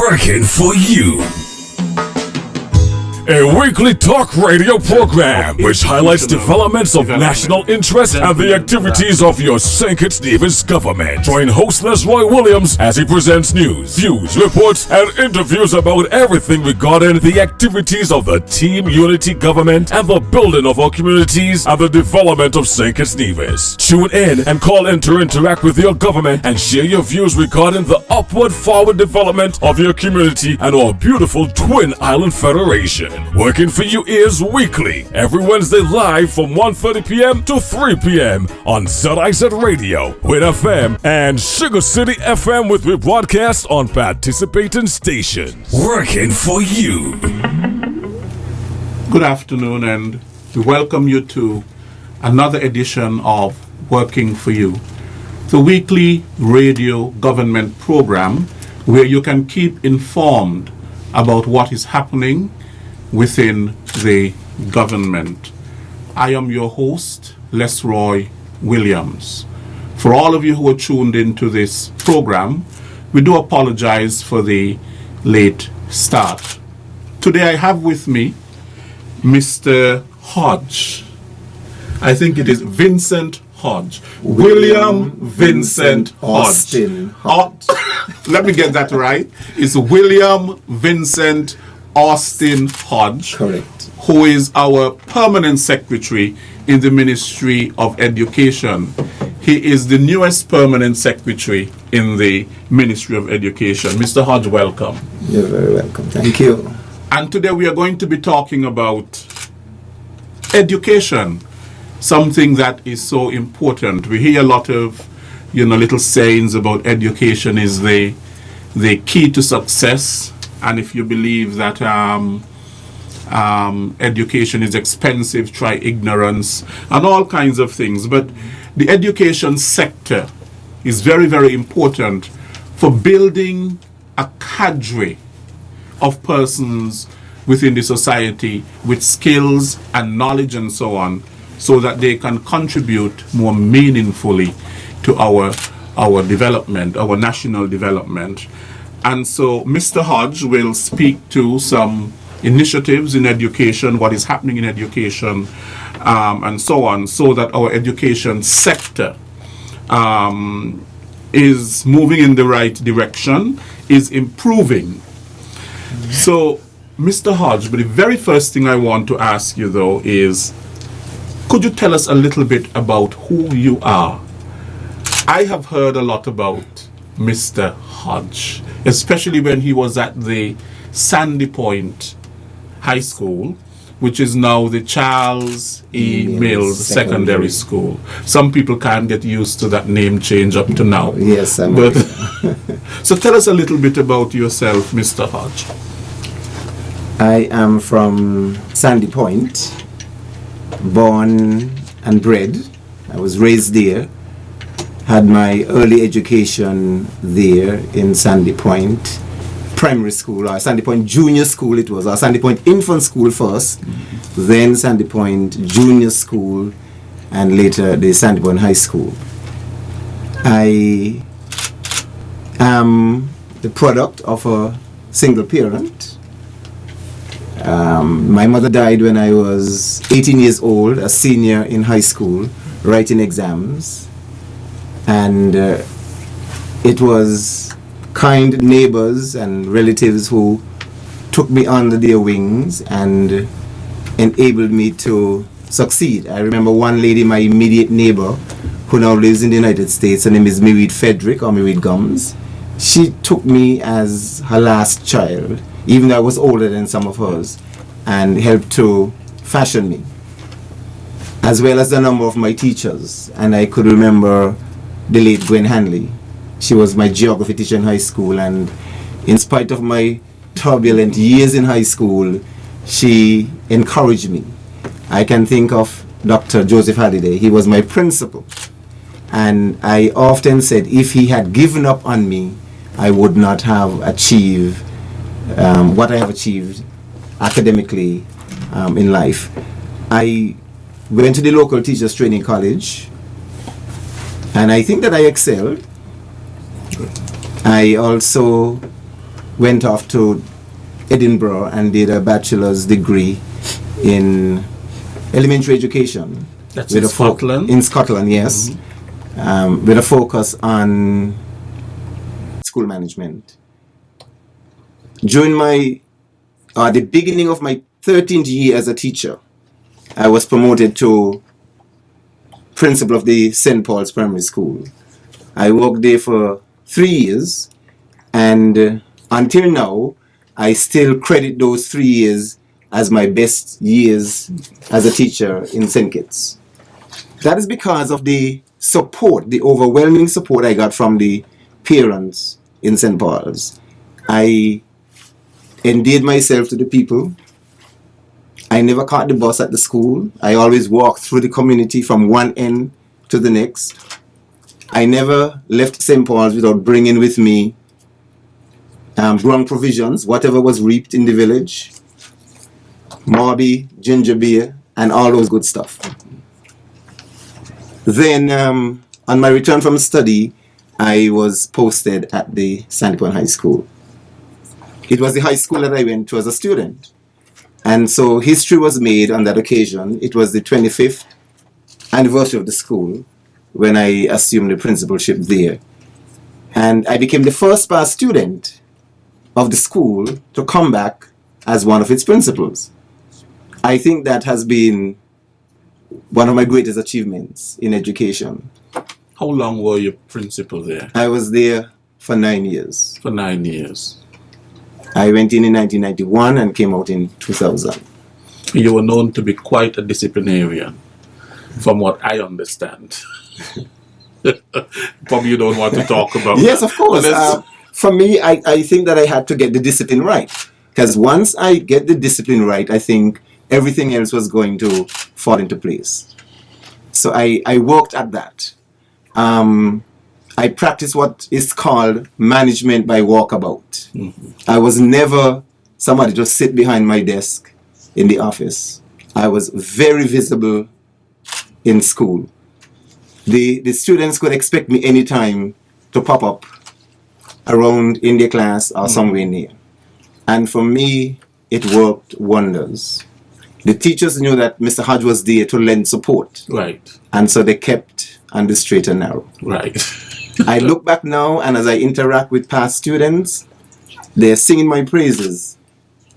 working for you. A weekly talk radio program which highlights developments of national interest and the activities of your St. Kitts Nevis government. Join host Roy Williams as he presents news, views, reports, and interviews about everything regarding the activities of the Team Unity government and the building of our communities and the development of St. Kitts Nevis. Tune in and call in to interact with your government and share your views regarding the upward forward development of your community and our beautiful Twin Island Federation. Working for you is weekly, every Wednesday live from 1:30 p.m. to 3 p.m. on ZIZ Radio, Win FM, and Sugar City FM with rebroadcast on participating stations. Working for you. Good afternoon, and we welcome you to another edition of Working for You, the weekly radio government program where you can keep informed about what is happening within the government. I am your host, Roy Williams. For all of you who are tuned into this program, we do apologize for the late start. Today I have with me Mr. Hodge. I think it is Vincent Hodge. William Vincent Hodge. Let me get that right. It's William Vincent Austin Hodge, correct, who is our permanent secretary in the Ministry of Education. He is the newest permanent secretary in the Ministry of Education. Mr. Hodge, welcome. You're very welcome. Thank you. And today we are going to be talking about education, something that is so important. We hear a lot of, little sayings about education is the key to success. And if you believe that education is expensive, try ignorance, and all kinds of things. But the education sector is very, very important for building a cadre of persons within the society with skills and knowledge and so on, so that they can contribute more meaningfully to our development, our national development. And so Mr. Hodge will speak to some initiatives in education, what is happening in education, and so on, so that our education sector is moving in the right direction, is improving. So, Mr. Hodge, but the very first thing I want to ask you, though, is could you tell us a little bit about who you are? I have heard a lot about Mr. Hodge, especially when he was at the Sandy Point High School, which is now the Charles E. Mills Secondary School. Some people can't get used to that name change up to now. Yes, So tell us a little bit about yourself, Mr. Hodge. I am from Sandy Point, born and bred. I was raised there. Had my early education there in Sandy Point Primary School, or Sandy Point Junior School it was, or Sandy Point Infant School first, then Sandy Point Junior School, and later the Sandy Point High School. I am the product of a single parent. My mother died when I was 18 years old, a senior in high school, writing exams. And it was kind neighbors and relatives who took me under their wings and enabled me to succeed. I remember one lady, my immediate neighbor, who now lives in the United States. Her name is Miried Frederick, or Miried Gums. She took me as her last child, even though I was older than some of hers, and helped to fashion me, as well as a number of my teachers. And I could remember the late Gwen Hanley. She was my geography teacher in high school, and in spite of my turbulent years in high school, she encouraged me. I can think of Dr. Joseph Halliday. He was my principal, and I often said if he had given up on me, I would not have achieved what I have achieved academically in life. I went to the local teachers training college, and I think that I excelled. I also went off to Edinburgh and did a bachelor's degree in elementary education. That's in Scotland? In Scotland, yes. With a focus on school management. During the beginning of my 13th year as a teacher, I was promoted to principal of the St. Paul's Primary School. I worked there for 3 years, and until now, I still credit those 3 years as my best years as a teacher in St. Kitts. That is because of the support, the overwhelming support I got from the parents in St. Paul's. I endeared myself to the people. I never caught the bus at the school. I always walked through the community from one end to the next. I never left St. Paul's without bringing with me ground provisions, whatever was reaped in the village, Morby, ginger beer, and all those good stuff. Then, on my return from study, I was posted at the Sandypoint High School. It was the high school that I went to as a student. And so history was made on that occasion. It was the 25th anniversary of the school when I assumed the principalship there. And I became the first past student of the school to come back as one of its principals. I think that has been one of my greatest achievements in education. How long were you principal there? I was there for 9 years. For 9 years. I went in 1991 and came out in 2000. You were known to be quite a disciplinarian, from what I understand. Probably you don't want to talk about Yes, that. of course. For me, I think that I had to get the discipline right. Because once I get the discipline right, I think everything else was going to fall into place. So I worked at that. I practiced what is called management by walkabout. I was never somebody to sit behind my desk in the office. I was very visible in school. The students could expect me anytime to pop up around in their class or somewhere near. And for me, it worked wonders. The teachers knew that Mr. Hodge was there to lend support. Right. And so they kept on the straight and narrow. Right. I look back now, and as I interact with past students, they're singing my praises.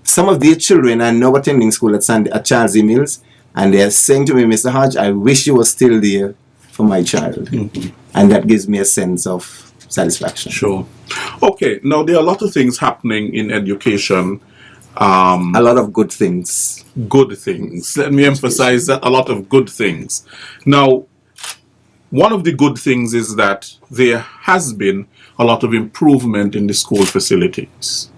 Some of their children are now attending school at Charles E. Mills, and they're saying to me, Mr. Hodge, I wish you were still there for my child. And that gives me a sense of satisfaction. Sure. Okay, now there are a lot of things happening in education. A lot of good things. Good things. Let me emphasize that, a lot of good things. Now, one of the good things is that there has been a lot of improvement in the school facilities.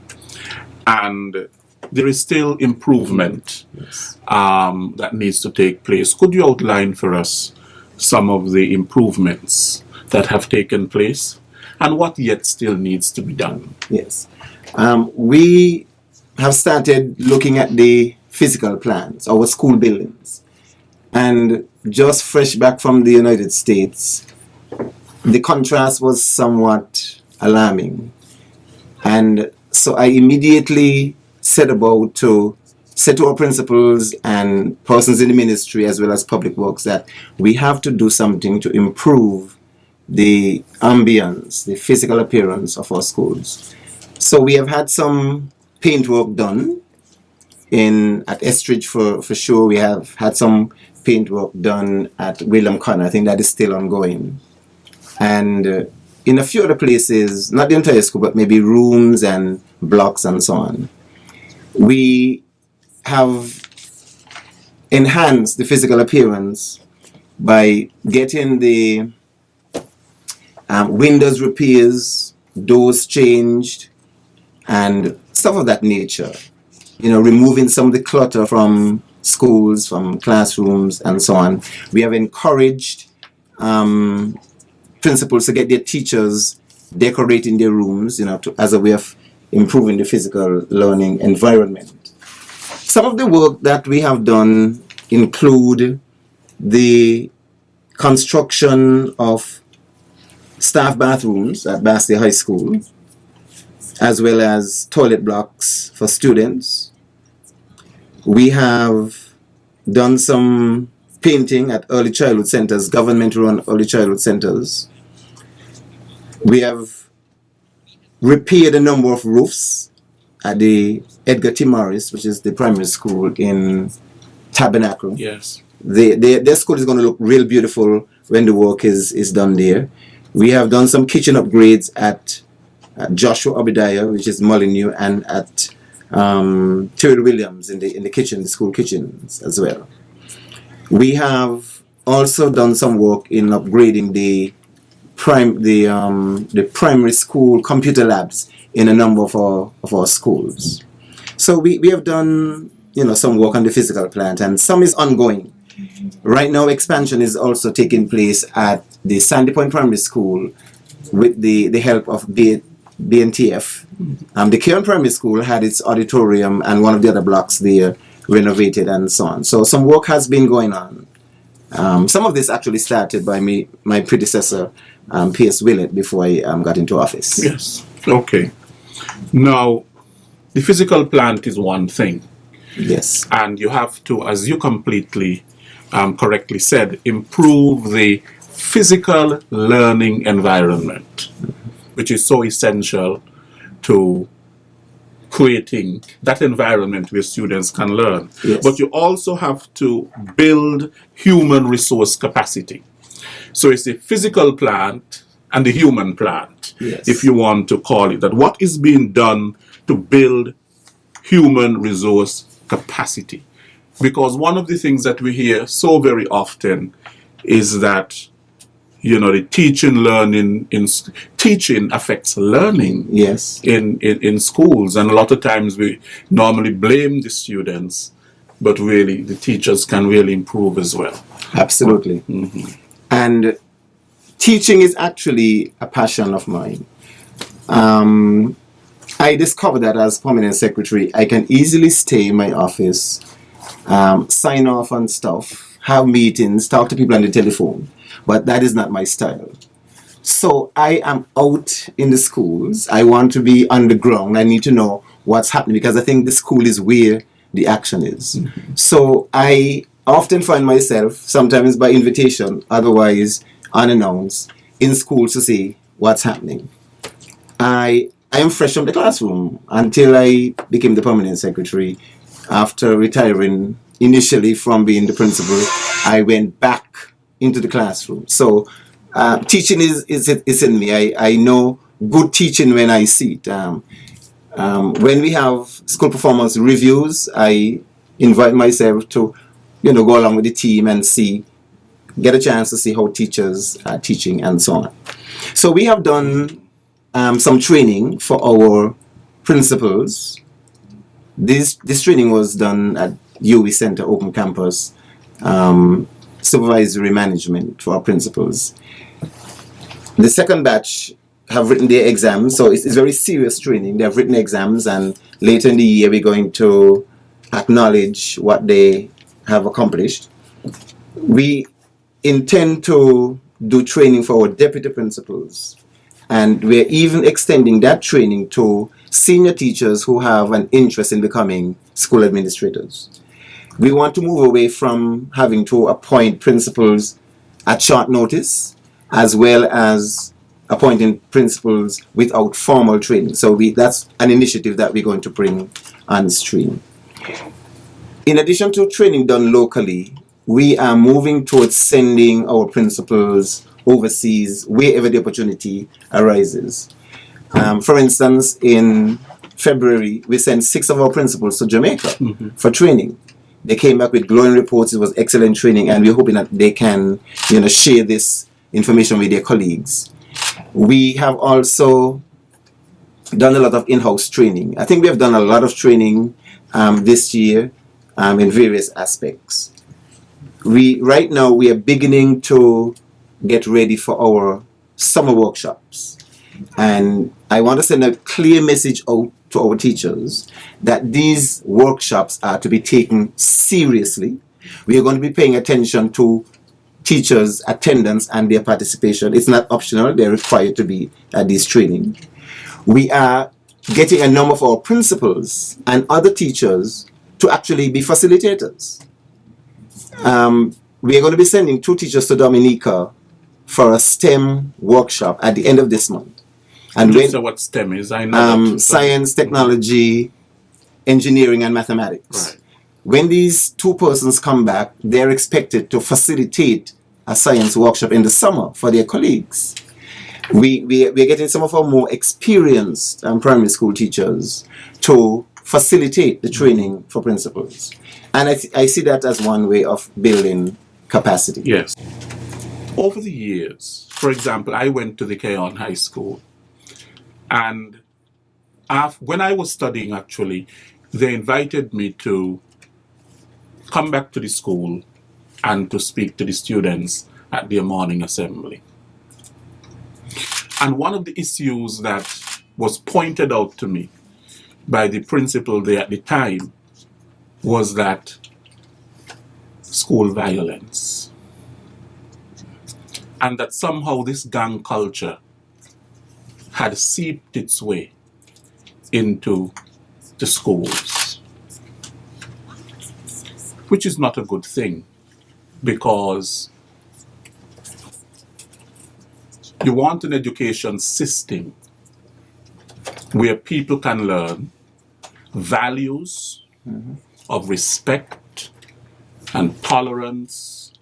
And there is still improvement that needs to take place. Could you outline for us some of the improvements that have taken place and what yet still needs to be done? Yes. We have started looking at the physical plans, our school buildings. And just fresh back from the United States, the contrast was somewhat alarming. And so I immediately set about to say to our principals and persons in the ministry as well as public works that we have to do something to improve the ambience, the physical appearance of our schools. So we have had some paint work done at Estridge for sure. We have had some paint work done at William Connor. I think that is still ongoing. And in a few other places, not the entire school, but maybe rooms and blocks and so on, we have enhanced the physical appearance by getting the windows repairs, doors changed, and stuff of that nature. You know, removing some of the clutter from schools, from classrooms, and so on. We have encouraged principals to get their teachers decorating their rooms, you know, as a way of improving the physical learning environment. Some of the work that we have done include the construction of staff bathrooms at Bastia High School. as well as toilet blocks for students. We have done some painting at early childhood centers, government-run early childhood centers. We have repaired a number of roofs at the Edgar T. Morris, which is the primary school in Tabernacle. Yes. Their school is going to look real beautiful when the work is done there. We have done some kitchen upgrades at Joshua Obadiah, which is Molyneux, and at Terry Williams in the kitchen, the school kitchens as well. We have also done some work in upgrading the primary school computer labs in a number of our schools. So we have done some work on the physical plant, and some is ongoing. Right now, expansion is also taking place at the Sandy Point Primary School with the help of BNTF. The Cairn Primary School had its auditorium and one of the other blocks there renovated and so on. So some work has been going on. Some of this actually started by my predecessor, PS William, before I got into office. Yes. Okay. Now, the physical plant is one thing. Yes. And you have to, as you completely correctly said, improve the physical learning environment, which is so essential to creating that environment where students can learn. Yes. But you also have to build human resource capacity. So it's the physical plant and the human plant, Yes. if you want to call it that. What is being done to build human resource capacity? Because one of the things that we hear so very often is that the teaching affects learning. Yes. In schools, and a lot of times we normally blame the students, but really the teachers can really improve as well. Absolutely. Mm-hmm. And teaching is actually a passion of mine. I discovered that as permanent secretary, I can easily stay in my office, sign off on stuff, have meetings, talk to people on the telephone, but that is not my style. So I am out in the schools. I want to be on the ground. I need to know what's happening because I think the school is where the action is. Mm-hmm. So I often find myself, sometimes by invitation, otherwise unannounced, in schools to see what's happening. I am fresh from the classroom until I became the permanent secretary. After retiring initially from being the principal, I went back into the classroom. So teaching is in me. I know good teaching when I see it. When we have school performance reviews, I invite myself to go along with the team and get a chance to see how teachers are teaching and so on. So we have done some training for our principals. This training was done at UE Center Open Campus, supervisory management for our principals. The second batch have written their exams, so it's very serious training. They have written exams, and later in the year we're going to acknowledge what they have accomplished. We intend to do training for our deputy principals, and we're even extending that training to senior teachers who have an interest in becoming school administrators. We want to move away from having to appoint principals at short notice, as well as appointing principals without formal training. So that's an initiative that we're going to bring on stream. In addition to training done locally, we are moving towards sending our principals overseas wherever the opportunity arises. For instance, in February, we sent 6 of our principals to Jamaica for training. They came back with glowing reports. It was excellent training, and we're hoping that they can, share this information with their colleagues. We have also done a lot of in-house training. I think we have done a lot of training this year in various aspects. Right now we are beginning to get ready for our summer workshops, and I want to send a clear message out to our teachers that these workshops are to be taken seriously. We are going to be paying attention to teachers' attendance and their participation. It's not optional, they're required to be at this training. We are getting a number of our principals and other teachers to actually be facilitators. We are going to be sending 2 teachers to Dominica for a STEM workshop at the end of this month. And Just say what STEM is. I know that. Science, technology, engineering, and mathematics. Right. When these 2 persons come back, they're expected to facilitate a science workshop in the summer for their colleagues. We're getting some of our more experienced primary school teachers to facilitate the training for principals. And I see that as one way of building capacity. Yes. Over the years, for example, I went to the Keon High School, and when I was studying, actually, they invited me to come back to the school and to speak to the students at their morning assembly. And one of the issues that was pointed out to me by the principal there at the time was that school violence. And that somehow this gang culture had seeped its way into the schools. Which is not a good thing, because you want an education system where people can learn values of respect and tolerance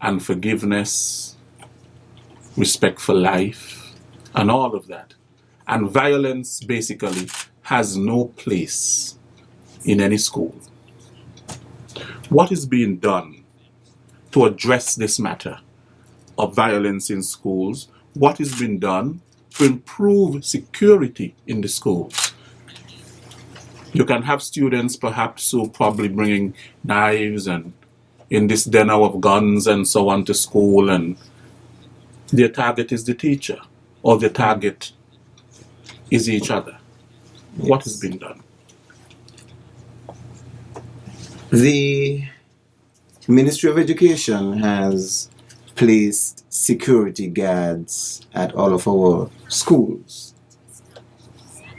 and forgiveness, respect for life, and all of that. And violence basically has no place in any school. What is being done to address this matter of violence in schools? What is being done to improve security in the schools? You can have students perhaps who probably bringing knives and in this den of guns and so on to school, and their target is the teacher, or the target is each other. What has been done? The Ministry of Education has placed security guards at all of our schools.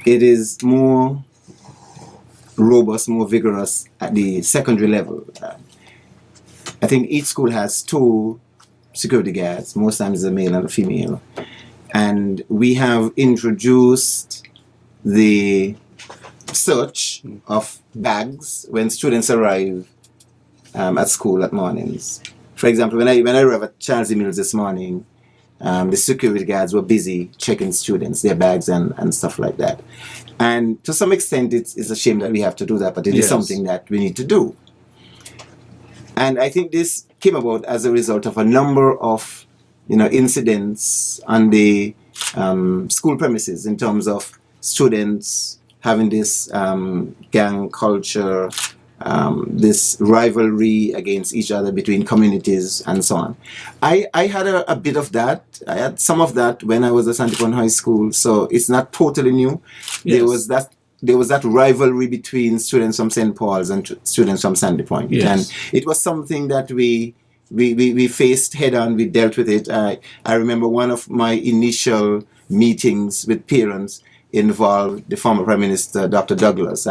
It is more robust, more vigorous at the secondary level. I think each school has 2 security guards, most times a male and a female. And we have introduced the search of bags when students arrive at school at mornings. For example, when I arrived at Charles E. Mills this morning, the security guards were busy checking students, their bags and stuff like that. And to some extent, it's a shame that we have to do that, but it is something that we need to do. And I think this came about as a result of a number of, incidents on the school premises in terms of students having this gang culture, this rivalry against each other between communities and so on. I had a bit of that. I had some of that when I was at Santipon High School, so it's not totally new. Yes. There was that rivalry between students from St. Paul's and students from Sandy Point. Yes. And it was something that we faced head on, we dealt with it. I remember one of my initial meetings with parents involved the former Prime Minister, Dr. Douglas,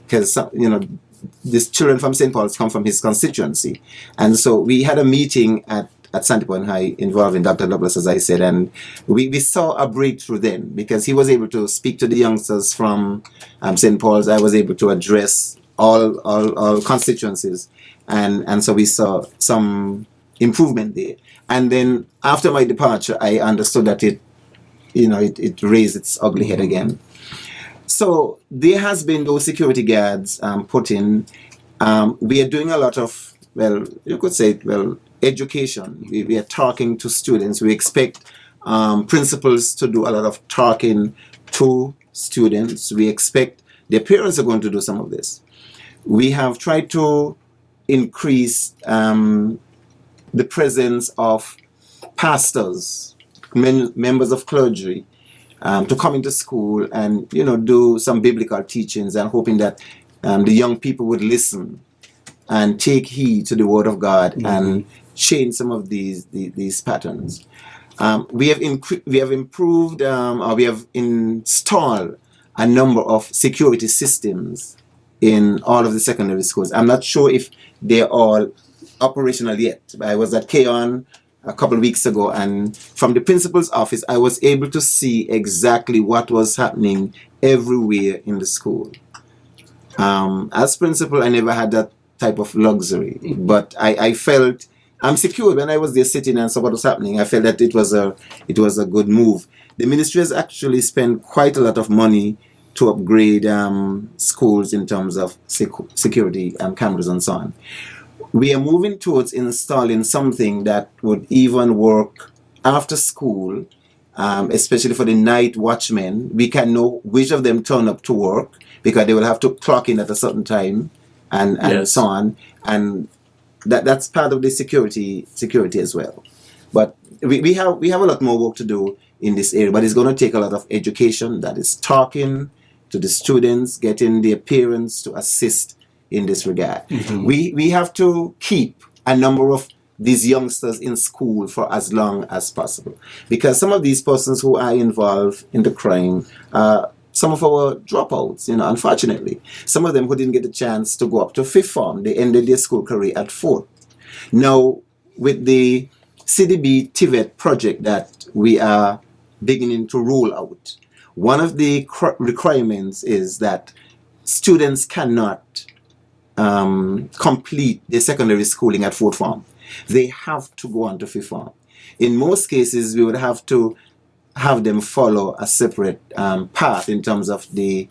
because, these children from St. Paul's come from his constituency. And so we had a meeting at Santipon High involving Dr. Douglas, as I said, and we saw a breakthrough then, because he was able to speak to the youngsters from St. Paul's. I was able to address all constituencies, and so we saw some improvement there. And then after my departure, I understood that it raised its ugly head again. So there has been those security guards put in. We are doing a lot of, education. We are talking to students. We expect principals to do a lot of talking to students. We expect their parents are going to do some of this. We have tried to increase the presence of pastors, members of clergy, to come into school and do some biblical teachings, and hoping that the young people would listen and take heed to the word of God and change some of these patterns. We have improved, or we have installed a number of security systems in all of the secondary schools. I'm not sure if they're all operational yet. I was at Keon a couple of weeks ago, and from the principal's office, I was able to see exactly what was happening everywhere in the school. As principal, I never had that type of luxury, but I felt I'm secure when I was there sitting and saw what was happening. I felt that it was a good move. The ministry has actually spent quite a lot of money to upgrade schools in terms of security cameras and so on. We are moving towards installing something that would even work after school, especially for the night watchmen. We can know which of them turn up to work because they will have to clock in at a certain time and Yes. so on. And that's part of the security as well. But we have a lot more work to do in this area, but it's going to take a lot of education, that is talking to the students, getting their parents to assist in this regard. We have to keep a number of these youngsters in school for as long as possible, because some of these persons who are involved in the crime are some of our dropouts, unfortunately. Some of them who didn't get a chance to go up to fifth form, they ended their school career at fourth. Now, with the CDB TVET project that we are beginning to roll out, one of the requirements is that students cannot complete their secondary schooling at fourth form. They have to go on to fifth form. In most cases, we would have to have them follow a separate path in terms of the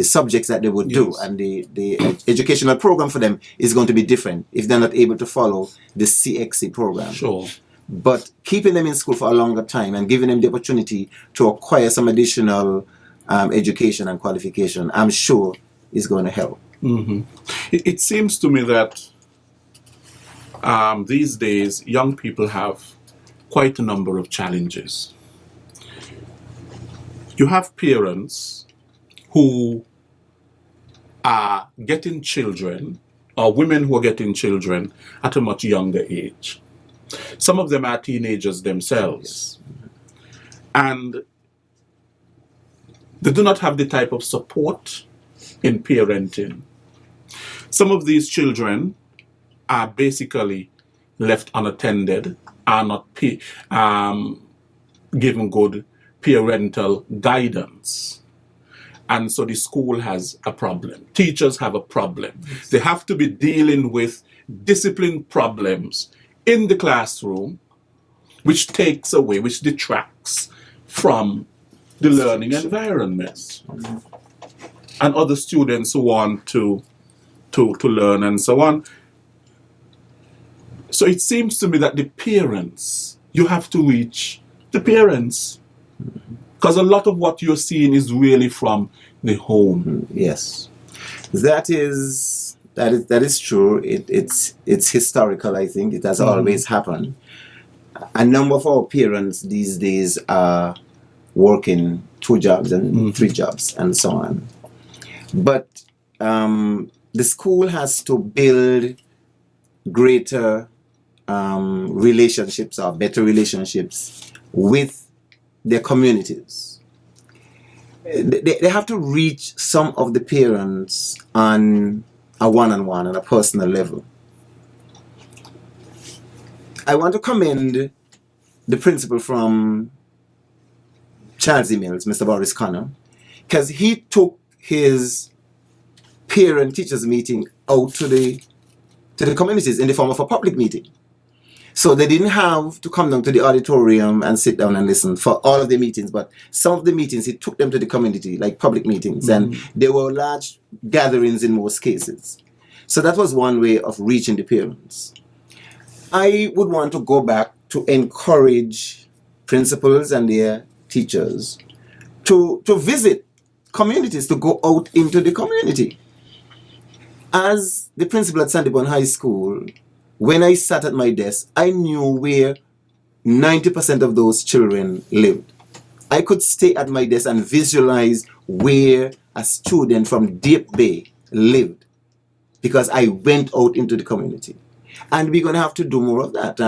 subjects that they would do, Yes. and the educational program for them is going to be different if they're not able to follow the CXC program. Sure. But keeping them in school for a longer time and giving them the opportunity to acquire some additional education and qualification, I'm sure is going to help. It seems to me that these days young people have quite a number of challenges. You have parents who are getting children, or women who are getting children at a much younger age. Some of them are teenagers themselves. And they do not have the type of support in parenting. Some of these children are basically left unattended, are not given good parental guidance. And so the school has a problem. Teachers have a problem. They have to be dealing with discipline problems in the classroom, which takes away, which detracts from the learning environment. And other students who want to learn and so on. So it seems to me that the parents, you have to reach the parents. Because a lot of what you're seeing is really from the home. Yes, that is true. It's historical. I think it has always happened. A number of our parents these days are working 2 jobs and 3 jobs and so on. But the school has to build greater relationships or better relationships with their communities. They have to reach some of the parents on a one-on-one, on a personal level. I want to commend the principal from Charles E. Mills, Mr. Boris Connor, because he took his parent-teachers meeting out to the communities in the form of a public meeting. So they didn't have to come down to the auditorium and sit down and listen for all of the meetings, but some of the meetings he took them to the community, like public meetings, and there were large gatherings in most cases. So that was one way of reaching the parents. I would want to go back to encourage principals and their teachers to visit communities, to go out into the community. As the principal at Sandyburn High School, when I sat at my desk, I knew where 90% of those children lived. I could stay at my desk and visualize where a student from Deep Bay lived because I went out into the community. And we're going to have to do more of that.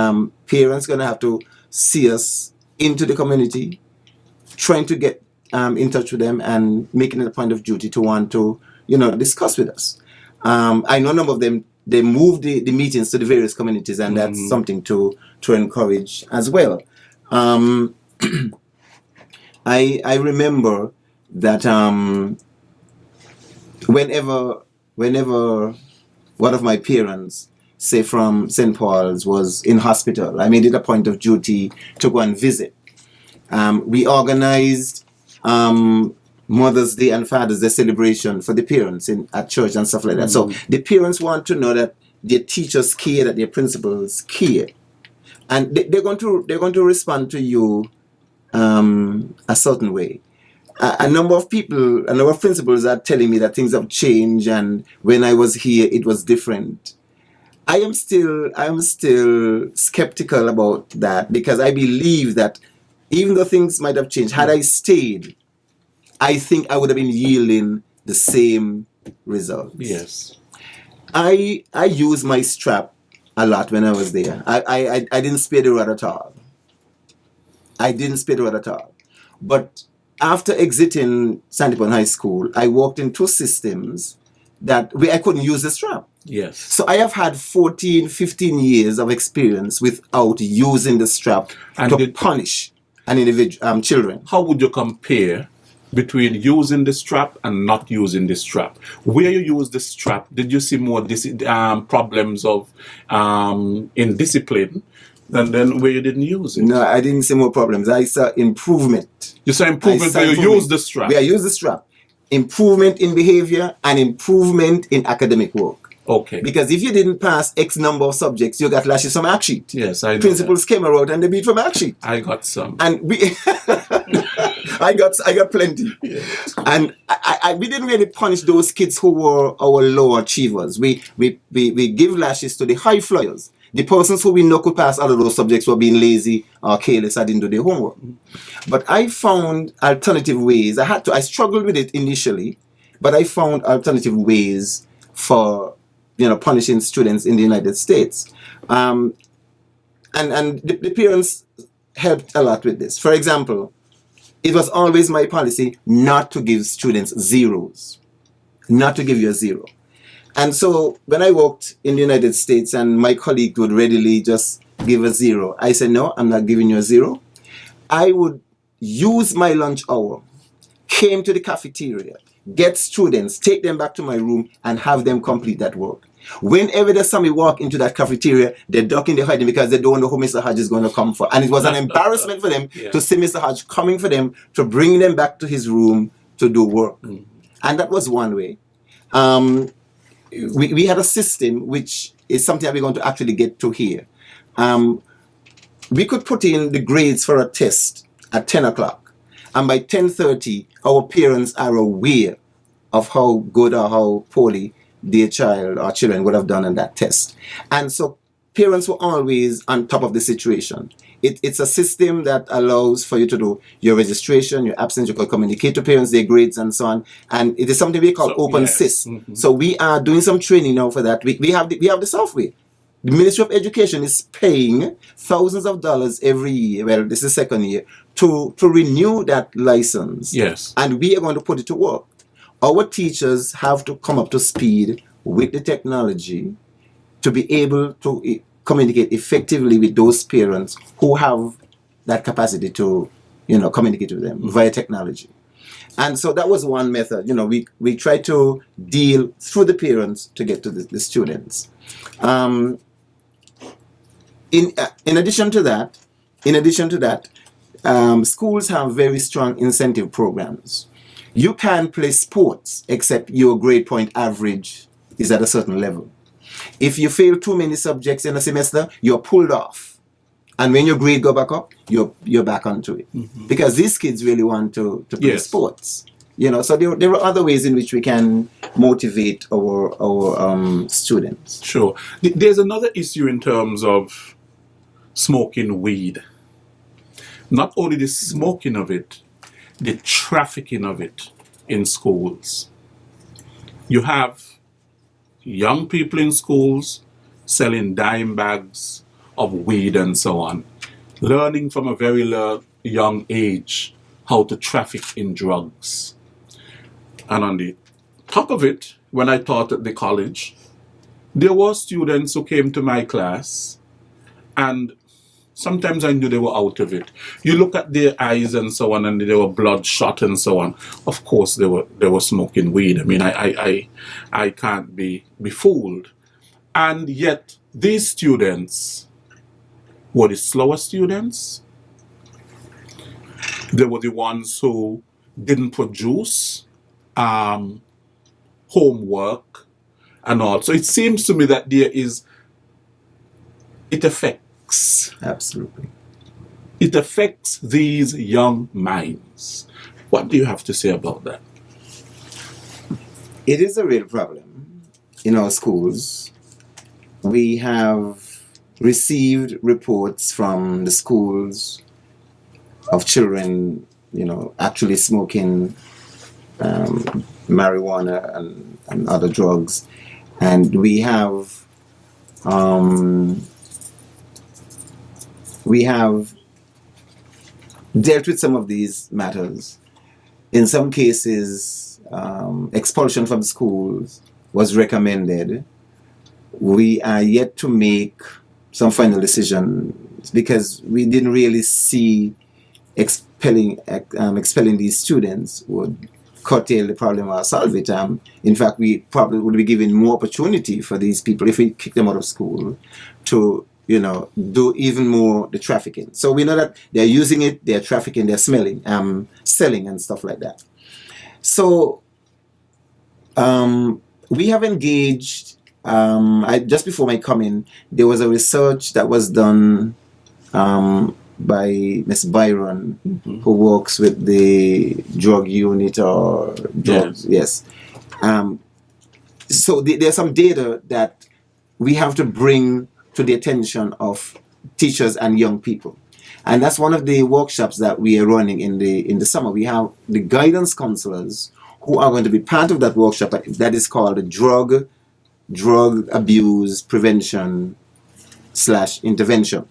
Parents going to have to see us into the community, trying to get in touch with them and making it a point of duty to want to, discuss with us. I know a number of them, they moved the meetings to the various communities, and that's something to encourage as well. I remember that whenever one of my parents, say from St. Paul's, was in hospital, I made it a point of duty to go and visit. We organized Mother's Day and Father's Day celebration for the parents at church and stuff like that. So the parents want to know that their teachers care, that their principals care, and they're going to respond to you a certain way. A number of principals are telling me that things have changed, and when I was here, it was different. I am still skeptical about that, because I believe that even though things might have changed, had I stayed, I think I would have been yielding the same results. Yes. I used my strap a lot when I was there. I didn't spare the rod at all. But after exiting Sandypon High School, I walked into systems where I couldn't use the strap. Yes. So I have had 14, 15 years of experience without using the strap to punish an individual, children. How would you compare between using the strap and not using the strap? Where you use the strap, did you see more problems of indiscipline than where you didn't use it? No, I didn't see more problems. I saw improvement. You saw improvement where you use the strap? Where I use the strap. Improvement in behavior and improvement in academic work. Okay. Because if you didn't pass X number of subjects, you got lashes from act sheet. Yes, I know. Principals came around and they beat from act sheet. I got some. And I got plenty. Yes. And we didn't really punish those kids who were our low achievers. We give lashes to the high flyers. The persons who we know could pass all of those subjects were being lazy or careless or didn't do their homework. But I found alternative ways. I struggled with it initially, but I found alternative ways for punishing students in the United States. And the parents helped a lot with this. For example, it was always my policy not to give students zeros, not to give you a zero. And so when I worked in the United States and my colleague would readily just give a zero, I said, no, I'm not giving you a zero. I would use my lunch hour, came to the cafeteria, get students, take them back to my room and have them complete that work. Whenever they saw me walk into that cafeteria, they're ducking, they're hiding because they don't know who Mr. Hodge is going to come for. And it was an embarrassment for them to see Mr. Hodge coming for them, to bring them back to his room to do work. And that was one way. We had a system which is something that we're going to actually get to here. We could put in the grades for a test at 10 o'clock. And by 10:30, our parents are aware of how good or how poorly their child or children would have done on that test. And so parents were always on top of the situation. It's a system that allows for you to do your registration, your absence, you can communicate to parents, their grades and so on. And it is something we call open sys. So we are doing some training now for that. We have the software. The Ministry of Education is paying thousands of dollars every year, well, this is the second year, to renew that license. Yes. And we are going to put it to work. Our teachers have to come up to speed with the technology to be able to communicate effectively with those parents who have that capacity to, communicate with them via technology. And so that was one method. We try to deal through the parents to get to the students. In addition to that, schools have very strong incentive programs. You can't play sports except your grade point average is at a certain level. If you fail too many subjects in a semester, you're pulled off. And when your grade go back up, you're back onto it. Because these kids really want to play sports. So there are other ways in which we can motivate our students. Sure. There's another issue in terms of smoking weed. Not only the smoking of it, the trafficking of it in schools. You have young people in schools selling dime bags of weed and so on, learning from a very young age how to traffic in drugs. And on the top of it, when I taught at the college, there were students who came to my class, and sometimes I knew they were out of it. You look at their eyes and so on, and they were bloodshot and so on. Of course, they were smoking weed. I mean, I can't be fooled. And yet, these students were the slower students. They were the ones who didn't produce homework and all. So it seems to me that it affects. Absolutely. It affects these young minds. What do you have to say about that? It is a real problem in our schools. We have received reports from the schools of children, actually smoking marijuana and other drugs. And we have dealt with some of these matters. In some cases, expulsion from schools was recommended. We are yet to make some final decisions because we didn't really see expelling these students would curtail the problem or solve it. In fact, we probably would be giving more opportunity for these people if we kick them out of school to do even more the trafficking. So we know that they're using it, they're trafficking, they're selling and stuff like that. So we have engaged, just before my coming, there was a research that was done by Ms. Byron, who works with the drug unit or drugs. Yes. So there's some data that we have to bring to the attention of teachers and young people. And that's one of the workshops that we are running in the summer. We have the guidance counselors who are going to be part of that workshop that is called the drug abuse prevention / intervention.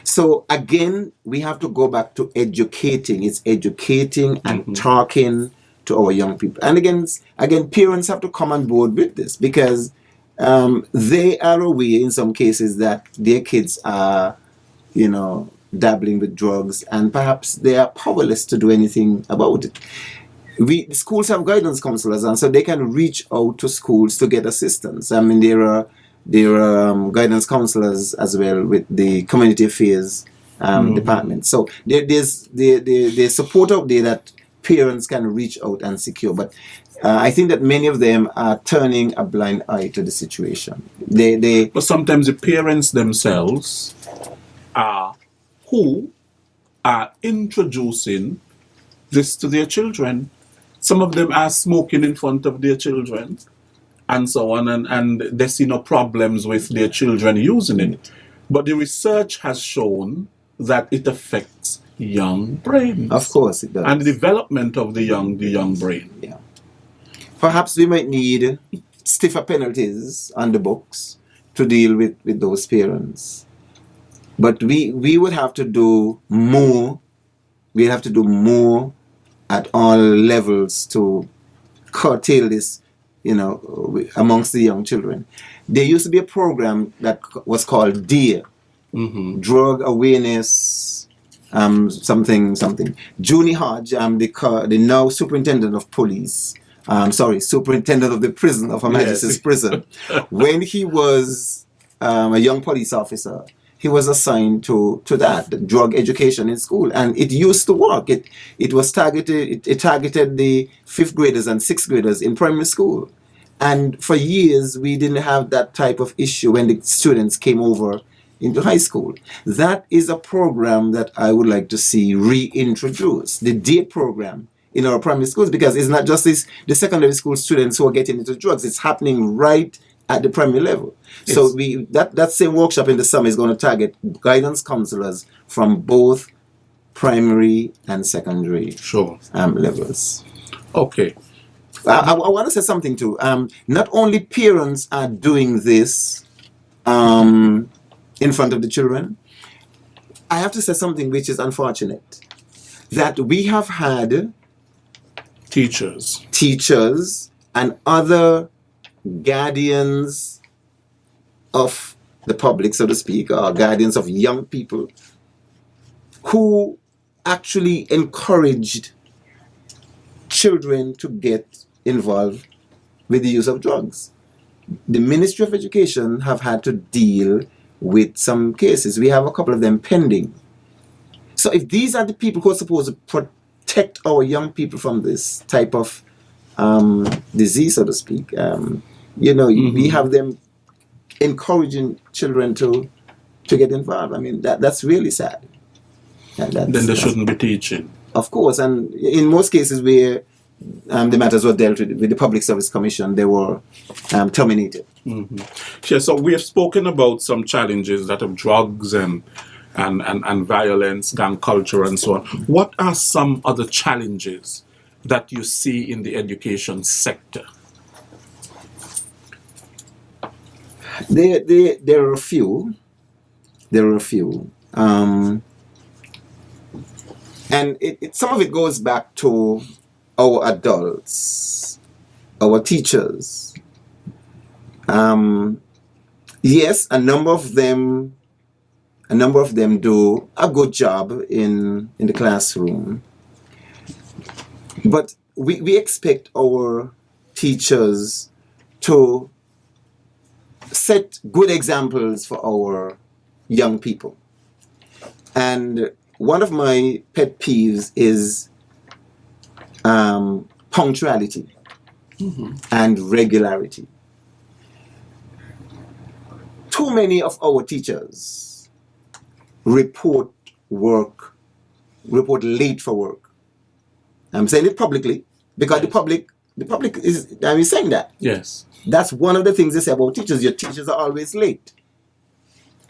So again, we have to go back to educating. It's educating and talking to our young people. And again, parents have to come on board with this because they are aware in some cases that their kids are, dabbling with drugs, and perhaps they are powerless to do anything about it. The schools have guidance counselors, and so they can reach out to schools to get assistance. I mean, there are guidance counselors as well with the community affairs department. So there's support out there that parents can reach out and secure. But I think that many of them are turning a blind eye to the situation. But sometimes the parents themselves are who are introducing this to their children. Some of them are smoking in front of their children and so on, and they see no problems with their children using it. But the research has shown that it affects young brains. Of course it does. And the development of the young brain. Yeah. Perhaps we might need stiffer penalties on the books to deal with those parents. But we would have to do more. We have to do more at all levels to curtail this, amongst the young children. There used to be a program that was called DEAR, Drug Awareness, something. Junie Hodge, the now superintendent of police, superintendent of the prison, of Her Majesty's prison, when he was a young police officer, he was assigned to that, the drug education in school, and it used to work. It was targeted. It targeted the 5th graders and 6th graders in primary school, and for years we didn't have that type of issue when the students came over into high school. That is a program that I would like to see reintroduced, the DATE program in our primary schools, because it's not just the secondary school students who are getting into drugs. It's happening right at the primary level. Yes. So that same workshop in the summer is going to target guidance counselors from both primary and secondary levels. Okay. I want to say something too. Not only parents are doing this in front of the children, I have to say something which is unfortunate. that we have had teachers and other guardians of the public, so to speak, or guardians of young people, who actually encouraged children to get involved with the use of drugs. The Ministry of Education have had to deal with some cases. We have a couple of them pending. So if these are the people who are supposed to protect our young people from this type of disease, so to speak, we have them encouraging children to get involved. I mean, that's really sad. Then they shouldn't be teaching. Of course, and in most cases where the matters were dealt with the Public Service Commission, they were terminated. Yeah, so we have spoken about some challenges that of drugs and violence, gang culture, and so on. What are some other challenges that you see in the education sector? There are a few. And some of it goes back to our adults, our teachers. Yes, a number of them do a good job in the classroom. But we expect our teachers to set good examples for our young people. And one of my pet peeves is punctuality and regularity. Too many of our teachers report late for work. I'm saying it publicly because the public is saying that. Yes. That's one of the things they say about teachers. Your teachers are always late.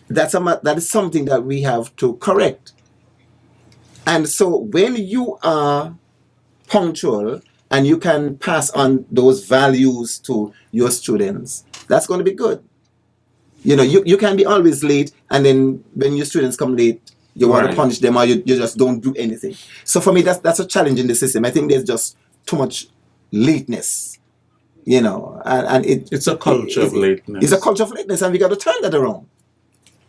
That is something that we have to correct. And so when you are punctual and you can pass on those values to your students, that's going to be good. You can be always late, and then when your students come late, you want to punish them, or you just don't do anything. So for me, that's a challenge in the system. I think there's just too much lateness, and it's a culture of lateness. It's a culture of lateness, and we got to turn that around.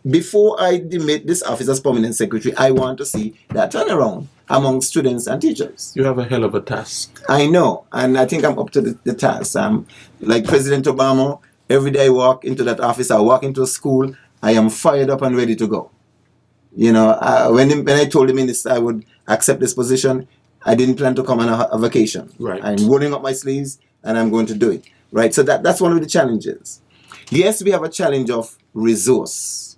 Before I demit this office as permanent secretary, I want to see that turnaround among students and teachers. You have a hell of a task. I know, and I think I'm up to the task. Like President Obama, every day I walk into that office, I walk into a school, I am fired up and ready to go. When I told the minister I would accept this position, I didn't plan to come on a vacation. Right. I'm rolling up my sleeves and I'm going to do it. Right. So that's one of the challenges. Yes, we have a challenge of resource.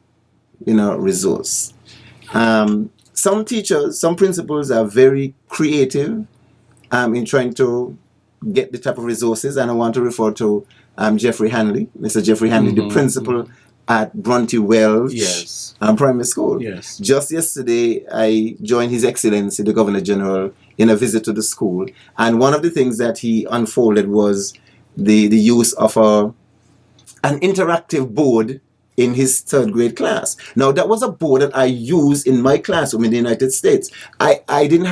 Some teachers, some principals are very creative in trying to get the type of resources, and I want to refer to Mr. Jeffrey Hanley, the principal at Bronte Welch Primary School. Yes. Just yesterday, I joined His Excellency, the Governor General, in a visit to the school, and one of the things that he unfolded was the use of an interactive board in his third grade class. Now, that was a board that I used in my classroom in the United States. It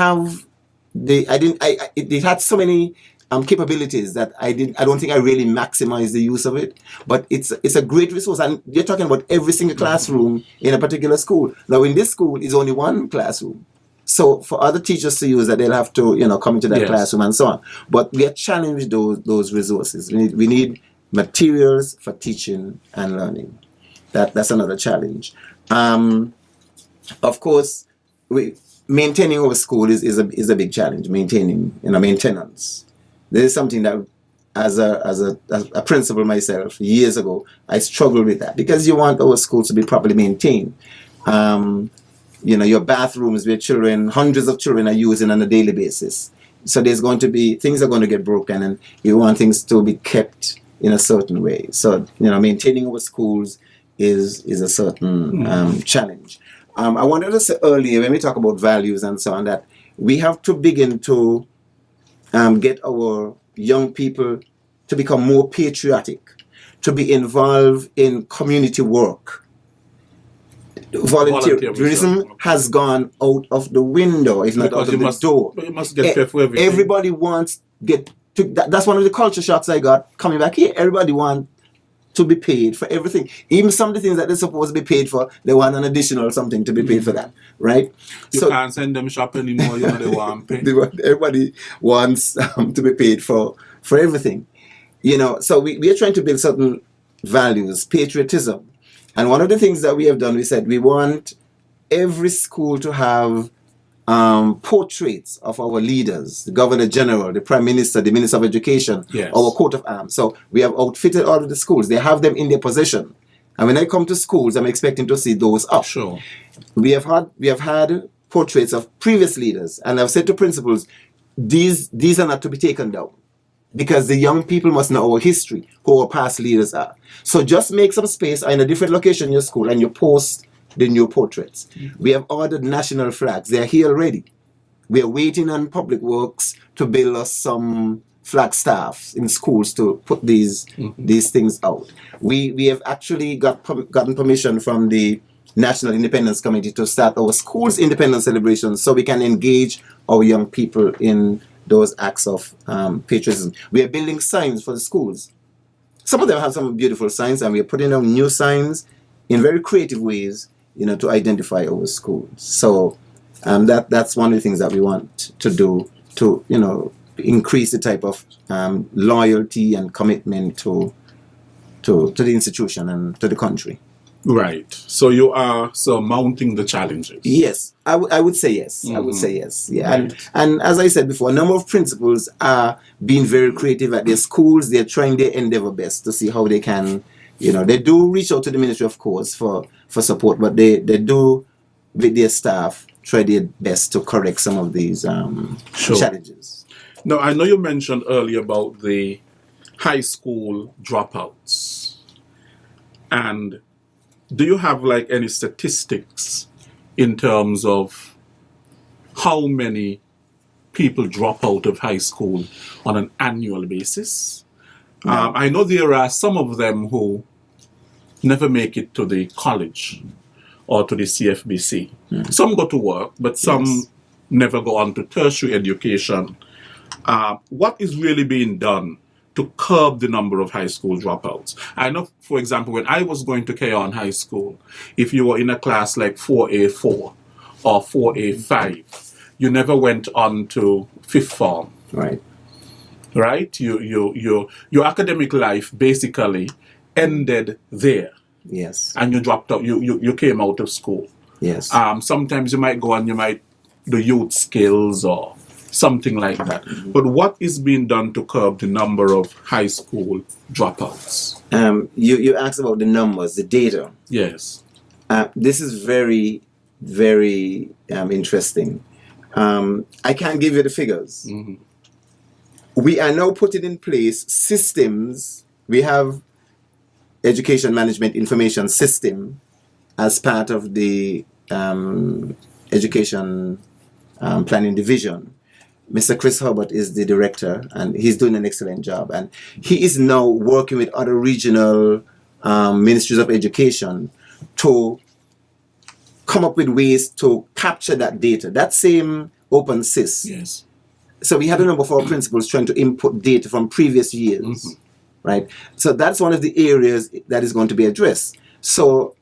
had so many capabilities that I don't think I really maximized the use of it. But it's a great resource, and you're talking about every single classroom in a particular school. Now, in this school, is only one classroom. So for other teachers to use that, they'll have to come into that classroom and so on. But we are challenged those resources. We need materials for teaching and learning. That's another challenge. Of course, maintaining our school is a big challenge. Maintenance. This is something that, as a principal myself, years ago, I struggled with that, because you want our schools to be properly maintained. Your bathrooms where hundreds of children are using on a daily basis. So there's going to be things are going to get broken, and you want things to be kept in a certain way. So maintaining our schools is a certain challenge. I wanted to say earlier, when we talk about values and so on, that we have to begin to get our young people to become more patriotic, to be involved in community work. volunteerism has gone out of the window, if not Because out of the door. You must get paid for everything. Everybody wants that's one of the culture shocks I got coming back here. Everybody wants to be paid for everything. Even some of the things that they're supposed to be paid for, they want an additional something to be paid for that, right? You can't send them shop anymore, you know, they want pay. Everybody wants to be paid for everything. You know, so we are trying to build certain values, patriotism. And one of the things that we have done, we said we want every school to have portraits of our leaders, the Governor General, the Prime Minister, the Minister of Education, our coat of arms. So we have outfitted all of the schools. They have them in their possession. And when I come to schools, I'm expecting to see those up. Sure. We have had portraits of previous leaders, and I've said to principals, these are not to be taken down, because the young people must know our history, who our past leaders are. So just make some space in a different location in your school and you post the new portraits. We have ordered national flags. They are here already. We are waiting on Public Works to build us some flag staffs in schools to put these things out. We have actually gotten permission from the National Independence Committee to start our schools' independence celebrations so we can engage our young people in those acts of patriotism. We are building signs for the schools. Some of them have some beautiful signs, and we are putting out new signs in very creative ways, you know, to identify our schools. So that's one of the things that we want to do to, you know, increase the type of loyalty and commitment to the institution and to the country. Right. So you are mounting the challenges. Yes, I would say yes. I would say yes. Yeah. Right. And as I said before, a number of principals are being very creative at their schools. They're trying their endeavor best to see how they can, you know, they do reach out to the ministry, of course, for support, but they do, with their staff, try their best to correct some of these challenges. Now, I know you mentioned earlier about the high school dropouts. And do you have like any statistics in terms of how many people drop out of high school on an annual basis? No. I know there are some of them who never make it to the college or to the CFBC. Some go to work, but some never go on to tertiary education. What is really being done to curb the number of high school dropouts? I know, for example, when I was going to Keon High School, if you were in a class like 4A4 or 4A5, you never went on to fifth form. Right. Right? Your academic life basically ended there. Yes. And you dropped out. You came out of school. Yes. Sometimes you might go and you might do youth skills or something like that. But what is being done to curb the number of high school dropouts? You asked about the numbers, the data. Yes. This is very, very interesting. I can't give you the figures. We are now putting in place systems. We have Education Management Information System as part of the Education Planning Division. Mr. Chris Hubbard is the director, and he's doing an excellent job. And he is now working with other regional ministries of education to come up with ways to capture that data. That same OpenSys. Yes. So we had a number of our principals trying to input data from previous years, right? So that's one of the areas that is going to be addressed. So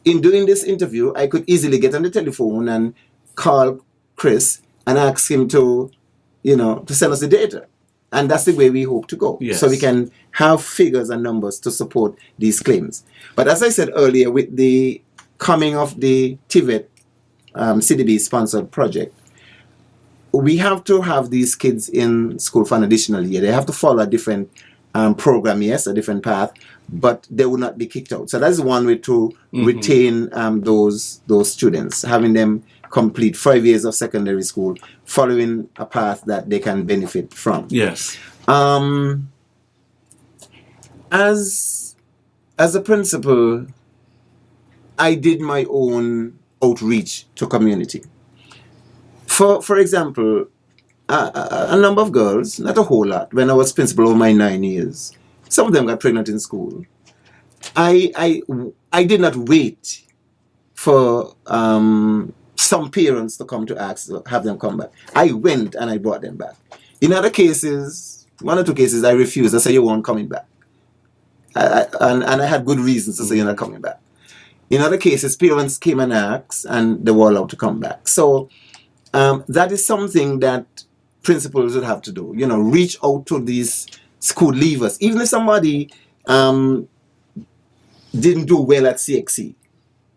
in doing this interview, I could easily get on the telephone and call Chris and ask him to, to send us the data. And that's the way we hope to go. Yes. So we can have figures and numbers to support these claims. But as I said earlier, with the coming of the TVET CDB-sponsored project, we have to have these kids in school for an additional year. They have to follow a different program, yes, a different path, but they will not be kicked out. So that's one way to retain those students, having them complete 5 years of secondary school, following a path that they can benefit from. Yes. As a principal, I did my own outreach to community. For example, a number of girls, not a whole lot, when I was principal over my 9 years, some of them got pregnant in school. I did not wait for some parents to come to ask to have them come back. I went and I brought them back. In other cases, 1 or 2 cases, I refused. I said, you weren't coming back. And I had good reasons to say you're not coming back. In other cases, parents came and asked, and they were allowed to come back. So that is something that principals would have to do. You know, reach out to these school leavers. Even if somebody didn't do well at CXC,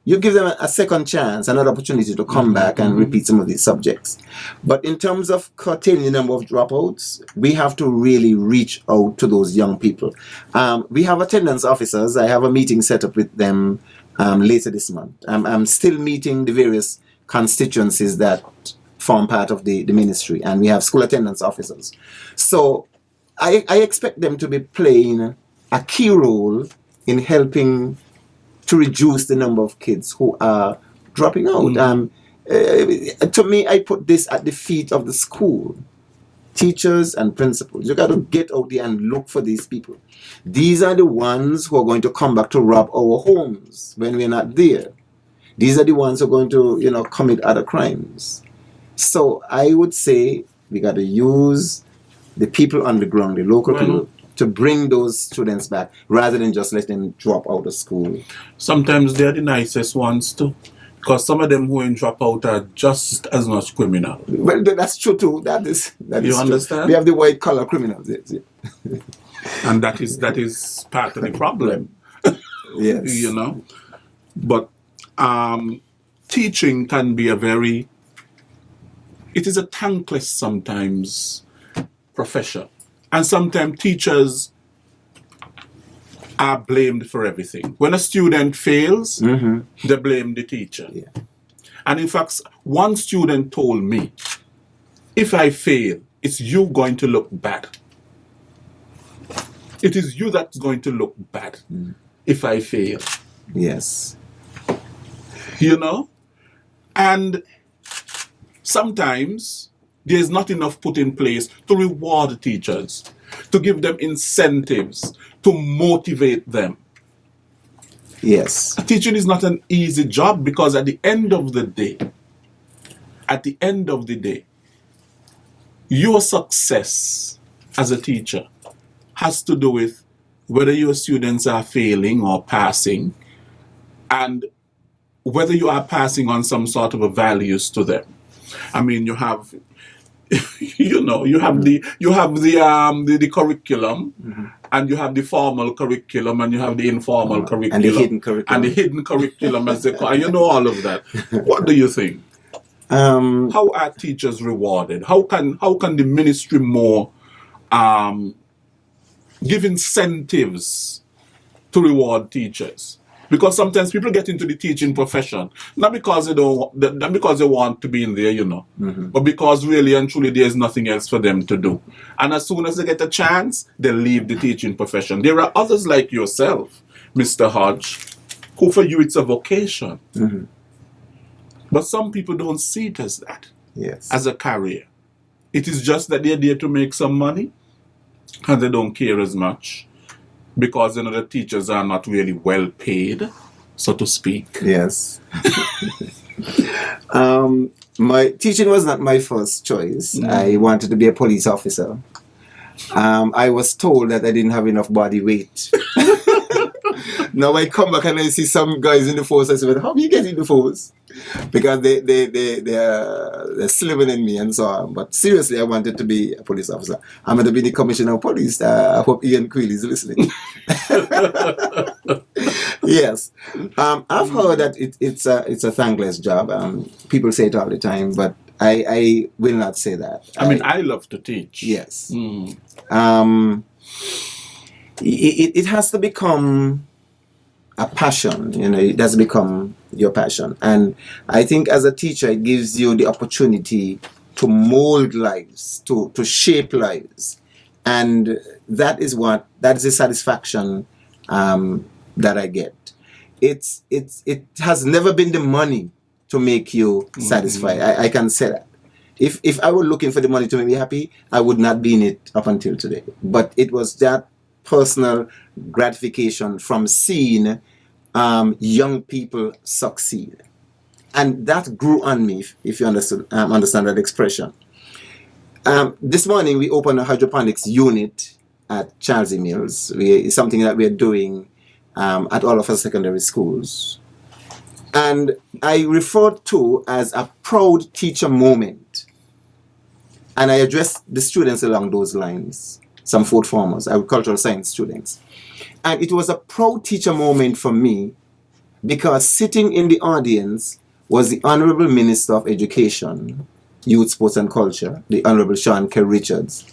you give them a second chance, another opportunity to come back and repeat some of these subjects. But in terms of curtailing the number of dropouts, we have to really reach out to those young people. We have attendance officers. I have a meeting set up with them later this month. I'm still meeting the various constituencies that form part of the ministry, and we have school attendance officers. So I expect them to be playing a key role in helping to reduce the number of kids who are dropping out. To me, I put this at the feet of the school, teachers and principals. You got to get out there and look for these people. These are the ones who are going to come back to rob our homes when we're not there. These are the ones who are going to, commit other crimes. So I would say we got to use the people on the ground, the local people, to bring those students back rather than just let them drop out of school. Sometimes they're the nicest ones too, because some of them who drop out are just as much criminal. Well, that's true too. That is you understand? True. We have the white collar criminals. Yes, yeah. And that is part of the problem. Yes. But teaching can be it is a thankless sometimes profession. And sometimes teachers are blamed for everything. When a student fails, they blame the teacher. Yeah. And in fact, one student told me, if I fail, it's you going to look bad. It is you that's going to look bad if I fail. Yes. And sometimes there's not enough put in place to reward teachers, to give them incentives, to motivate them. Yes. Teaching is not an easy job, because at the end of the day, your success as a teacher has to do with whether your students are failing or passing, and whether you are passing on some sort of a values to them. I mean, you have you have the curriculum, and you have the formal curriculum, and you have the informal curriculum, and the hidden curriculum, as they call it. All of that. What do you think? How are teachers rewarded? How can the ministry more give incentives to reward teachers? Because sometimes people get into the teaching profession not because they want to be in there, but because really and truly there is nothing else for them to do. And as soon as they get a chance, they leave the teaching profession. There are others like yourself, Mr. Hodge, who for you it's a vocation. But some people don't see it as that, as a career. It is just that they're there to make some money, and they don't care as much, because the teachers are not really well paid, so to speak. Yes. My teaching was not my first choice. I wanted to be a police officer. I was told that I didn't have enough body weight. Now I come back and I see some guys in the force. I said, how do you get in the force? Because they're slimming in me and so on. But seriously, I wanted to be a police officer. I'm going to be the commissioner of police. I hope Ian Queel is listening. Yes. I've heard that it's a thankless job. People say it all the time, but I will not say that. I love to teach. Yes. It has to become a passion, it has become your passion. And I think as a teacher, it gives you the opportunity to mold lives, to shape lives. And that is the satisfaction that I get. It has never been the money to make you satisfied. I can say that. If I were looking for the money to make me happy, I would not be in it up until today. But it was that personal gratification from seeing young people succeed. And that grew on me, if you understand that expression. This morning we opened a hydroponics unit at Charles E. Mills. It's something that we're doing at all of our secondary schools. And I referred to as a proud teacher moment. And I addressed the students along those lines, some fourth formers, agricultural science students. And it was a proud teacher moment for me because sitting in the audience was the Honorable Minister of Education, Youth, Sports and Culture, the Honorable Sean Kerr Richards,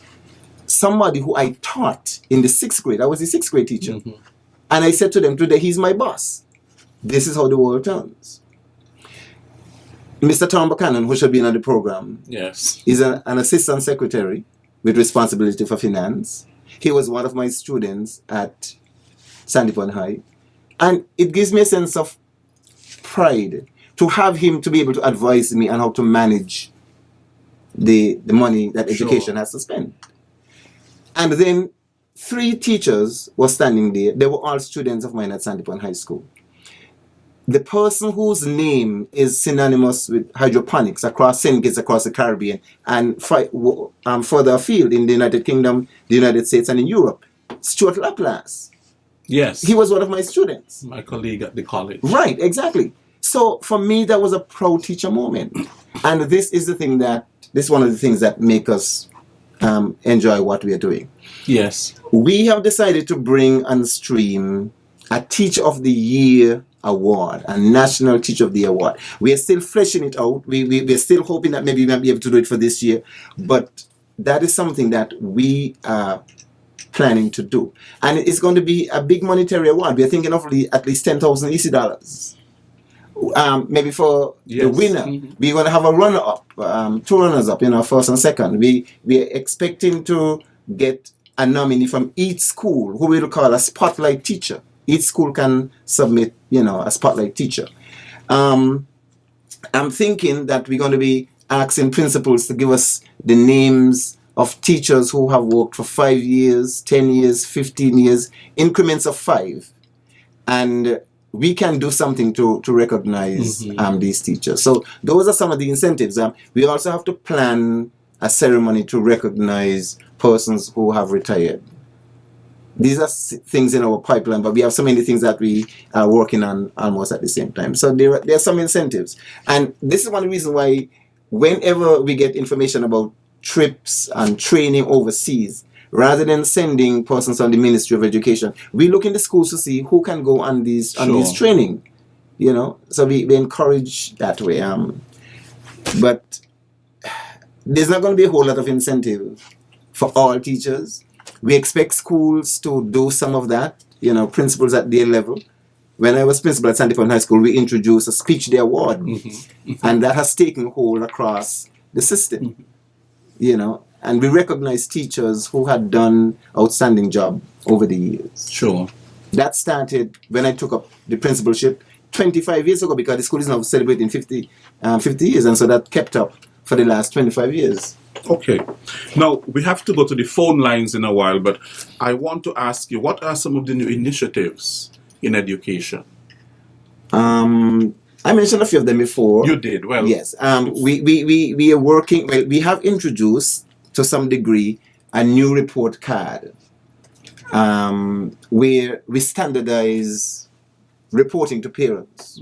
somebody who I taught in the 6th grade. I was the 6th grade teacher. Mm-hmm. And I said to them today, he's my boss. This is how the world turns. Mr. Tom Buchanan, who should be on the program, yes, is an assistant secretary with responsibility for finance. He was one of my students at Sandy Point High. And it gives me a sense of pride to have him to be able to advise me on how to manage the money that education has to spend. And then 3 teachers were standing there. They were all students of mine at Sandy Point High School. The person whose name is synonymous with hydroponics across St. Kitts, across the Caribbean, and further afield in the United Kingdom, the United States, and in Europe, Stuart Laplace. Yes. He was one of my students. My colleague at the college. Right, exactly. So for me, that was a proud teacher moment. And this is one of the things that make us enjoy what we are doing. Yes. We have decided to bring on stream a Teacher of the Year award, a National Teacher of the Year award. We are still fleshing it out. We're still hoping that maybe we might be able to do it for this year. But that is something that we are planning to do. And it's going to be a big monetary award. We're thinking of at least 10,000 EC dollars. Maybe for the winner. Mm-hmm. We're going to have a runner-up, 2 runners-up, first and second. We are expecting to get a nominee from each school who we'll call a spotlight teacher. Each school can submit, a spotlight teacher. I'm thinking that we're going to be asking principals to give us the names of teachers who have worked for 5 years, 10 years, 15 years, increments of 5. And we can do something to recognize these teachers. So those are some of the incentives. We also have to plan a ceremony to recognize persons who have retired. These are things in our pipeline, but we have so many things that we are working on almost at the same time. So there are some incentives. And this is one of the reasons why whenever we get information about trips and training overseas, rather than sending persons on the Ministry of Education, we look in the schools to see who can go on these training. So we encourage that way. But there's not going to be a whole lot of incentive for all teachers. We expect schools to do some of that, principals at their level. When I was principal at Sandy Point High School, we introduced a Speech Day Award. And that has taken hold across the system, And we recognize teachers who had done outstanding job over the years. Sure. That started when I took up the principalship 25 years ago, because the school is now celebrating 50 years, and so that kept up for the last 25 years. Okay. Now, we have to go to the phone lines in a while, but I want to ask you, what are some of the new initiatives in education? I mentioned a few of them before. You did, well. Yes. We are working, we have introduced, to some degree, a new report card where we standardize reporting to parents.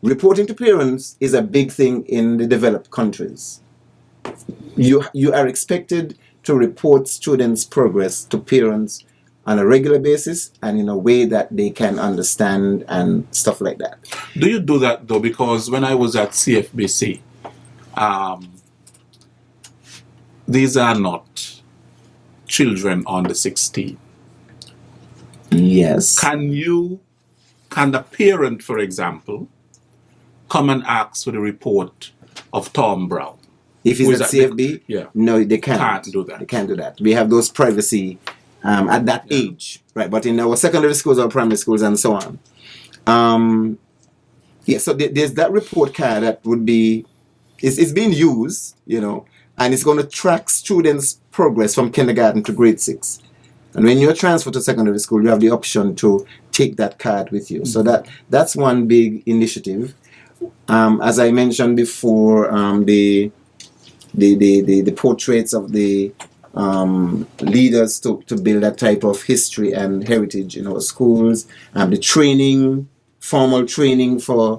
Reporting to parents is a big thing in the developed countries. You are expected to report students' progress to parents on a regular basis and in a way that they can understand and stuff like that. Do you do that though? Because when I was at CFBC, these are not children under 16. Yes. Can the parent, for example, come and ask for the report of Tom Brown? If he's at CFB? Yeah. No, they can't. Can't do that. They can't do that. We have those privacy at that age, right? But in our secondary schools or primary schools and so on. So there's that report card that would be, it's being used, and it's going to track students' progress from kindergarten to grade 6. And when you're transferred to secondary school, you have the option to take that card with you. So that's one big initiative. As I mentioned before, the portraits of the leaders to build that type of history and heritage in our schools, the training, formal training for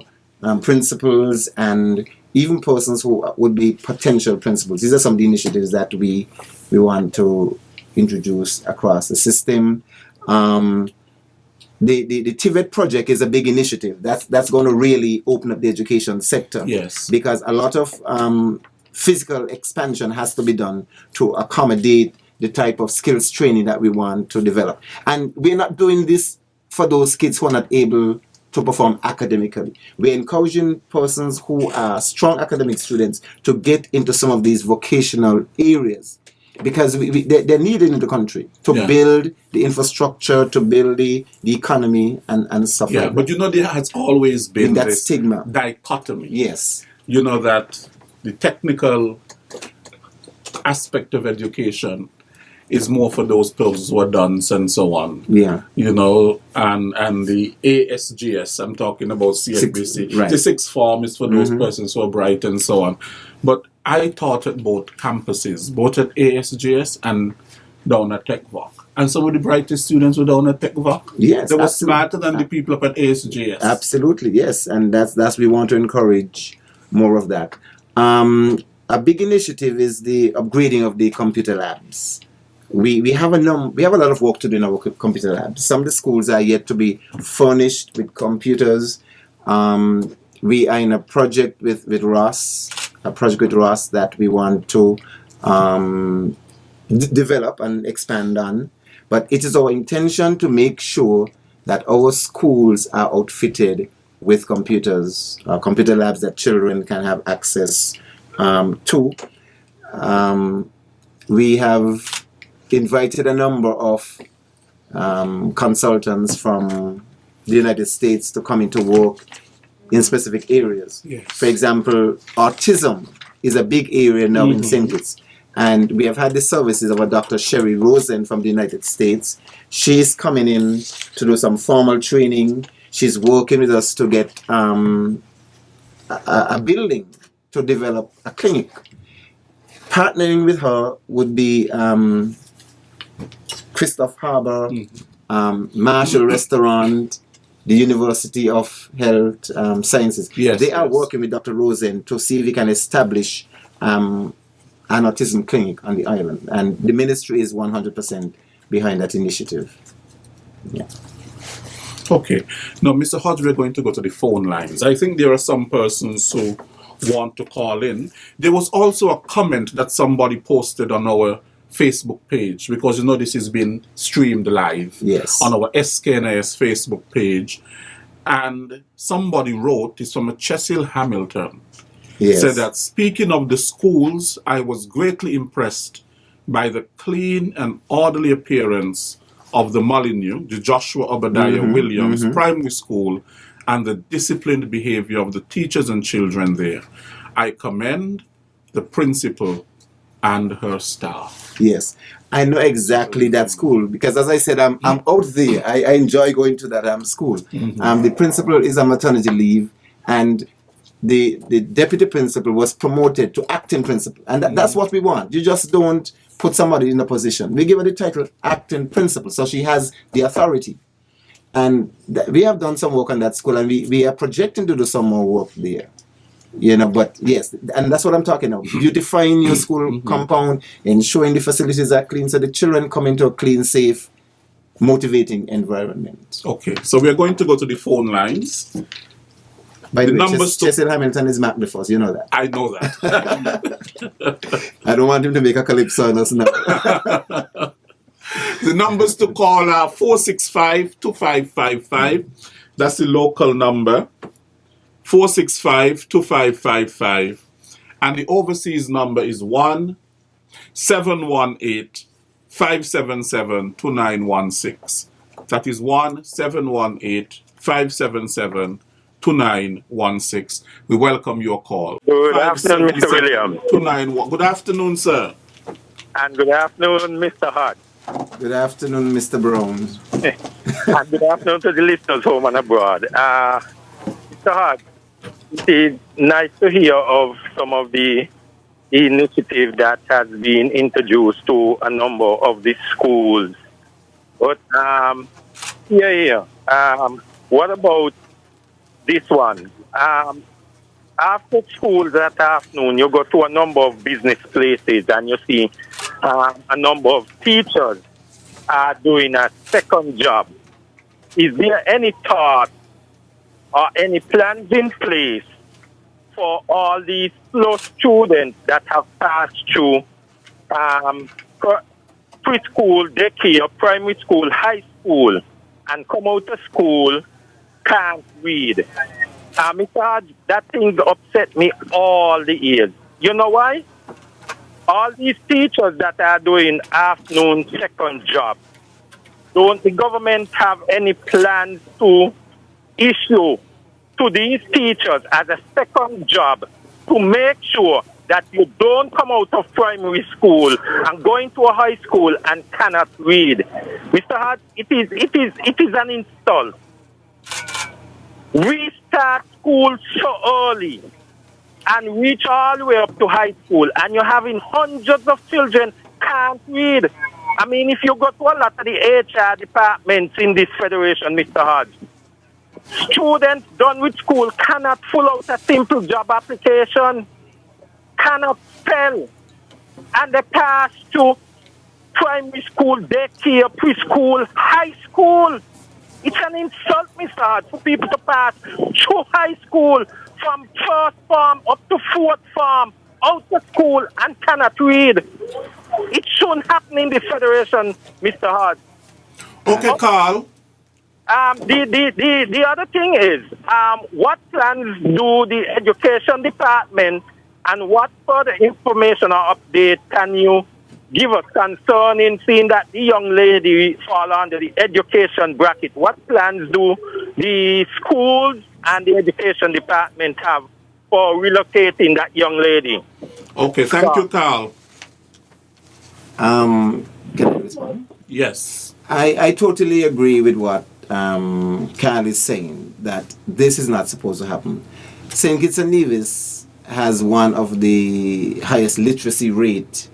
principals and even persons who would be potential principals. These are some of the initiatives that we want to introduce across the system. The TVET project is a big initiative. That's going to really open up the education sector. Yes. Because a lot of physical expansion has to be done to accommodate the type of skills training that we want to develop. And we're not doing this for those kids who are not able to perform academically. We're encouraging persons who are strong academic students to get into some of these vocational areas, because they're needed in the country to build the infrastructure, to build the economy and stuff like that. But there has always been that this stigma. Dichotomy. Yes. That the technical aspect of education is more for those persons who are dunce and so on. Yeah. And the ASGS, I'm talking about CNBC. Right. The sixth form is for those persons who are bright and so on. But I taught at both campuses, both at ASGS and down at TechVoc. And some of the brightest students were down at TechVoc. Yes. They were smarter than the people up at ASGS. Absolutely, yes. And that's we want to encourage more of that. A big initiative is the upgrading of the computer labs. We have a lot of work to do in our computer labs. Some of the schools are yet to be furnished with computers. We are in a project with Ross that we want to develop and expand on. But it is our intention to make sure that our schools are outfitted with computers, computer labs that children can have access to. We have invited a number of consultants from the United States to come into work in specific areas. Yes. For example, autism is a big area now in St. Kitts. And we have had the services of a Dr. Sherry Rosen from the United States. She's coming in to do some formal training. She's working with us to get a building to develop a clinic. Partnering with her would be Christoph Harbour, Marshall Restaurant, the University of Health Sciences. They are working with Dr. Rosen to see if we can establish an autism clinic on the island. And the ministry is 100% behind that initiative. Yeah. Okay. Now, Mr. Hodge, we're going to go to the phone lines. I think there are some persons who want to call in. There was also a comment that somebody posted on our Facebook page, because this is being streamed live on our SKNIS Facebook page. And somebody wrote, it's from a Cecil Hamilton, said that, speaking of the schools, I was greatly impressed by the clean and orderly appearance of the Molyneux, the Joshua Obadiah Williams Primary School, and the disciplined behavior of the teachers and children there. I commend the principal and her staff. Yes, I know exactly that school, because as I said, I'm out there. I enjoy going to that school. The principal is on maternity leave, and the deputy principal was promoted to acting principal. And that's what we want. You just don't put somebody in a position. We give her the title acting principal, so she has the authority. And we have done some work on that school, and we are projecting to do some more work there. But yes, and that's what I'm talking about. Beautifying your school compound, ensuring the facilities are clean, so the children come into a clean, safe, motivating environment. Okay, so we're going to go to the phone lines. By the way, Cecil Hamilton is Mark DeFoss, you know that. I know that. I don't want him to make a calypso on us now. The numbers to call are 465-2555. That's the local number. 465-2555. And the overseas number is 1-718-577-2916. That is 1-718-577-2916. We welcome your call. Good afternoon, Mr. Williams. Good afternoon, sir. And good afternoon, Mr. Hart. Good afternoon, Mr. Brown. And good afternoon to the listeners home and abroad. Mr. Hart, It is nice to hear of some of the initiative that has been introduced to a number of the schools. But what about this one? After school that afternoon, you go to a number of business places and you see a number of teachers are doing a second job. Is there any thought or any plans in place for all these slow students that have passed through preschool, daycare, primary school, high school, and come out of school, can't read? Mr. Hodge, that thing upset me all the years. You know why? All these teachers that are doing afternoon second job, don't the government have any plans to issue to these teachers as a second job to make sure that you don't come out of primary school and go into a high school and cannot read? Mr. Hart, it is an insult. We start school so early and reach all the way up to high school, and you're having hundreds of children can't read. I mean, if you go to a lot of the HR departments in this federation, Mr. Hodge, students done with school cannot fill out a simple job application, cannot spell, and they pass to primary school, daycare, preschool, high school. It's an insult, Mr. Hodge, for people to pass through high school from first form up to fourth form, out of school, and cannot read. It shouldn't happen in the federation, Mr. Hodge. Okay, Carl. The other thing is, what plans do the education department and what further information or update can you give us concerning seeing that the young lady fall under the education bracket? What plans do the schools and the education department have for relocating that young lady? Okay, thank you, Carl. Can I respond? Yes. I totally agree with what Carl is saying, that this is not supposed to happen. St. Kitts and Nevis has one of the highest literacy rate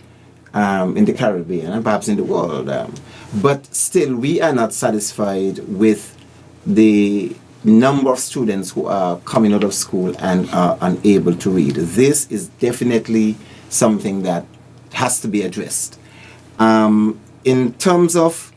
in the Caribbean and perhaps in the world. But still, we are not satisfied with the number of students who are coming out of school and are unable to read. This is definitely something that has to be addressed. In terms of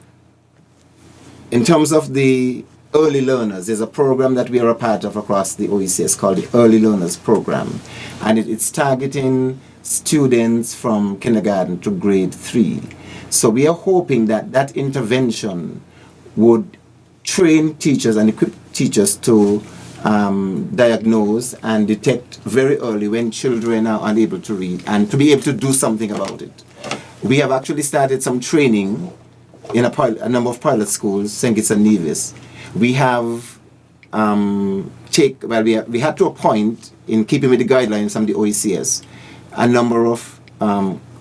the early learners, there's a program that we are a part of across the OECS called the Early Learners Program, and it's targeting students from kindergarten to grade 3. So we are hoping that that intervention would train teachers and equip teachers to diagnose and detect very early when children are unable to read and to be able to do something about it. We have actually started some training in a number of pilot schools, St. Kitts and Nevis. We have we had to appoint, in keeping with the guidelines from the OECS, a number of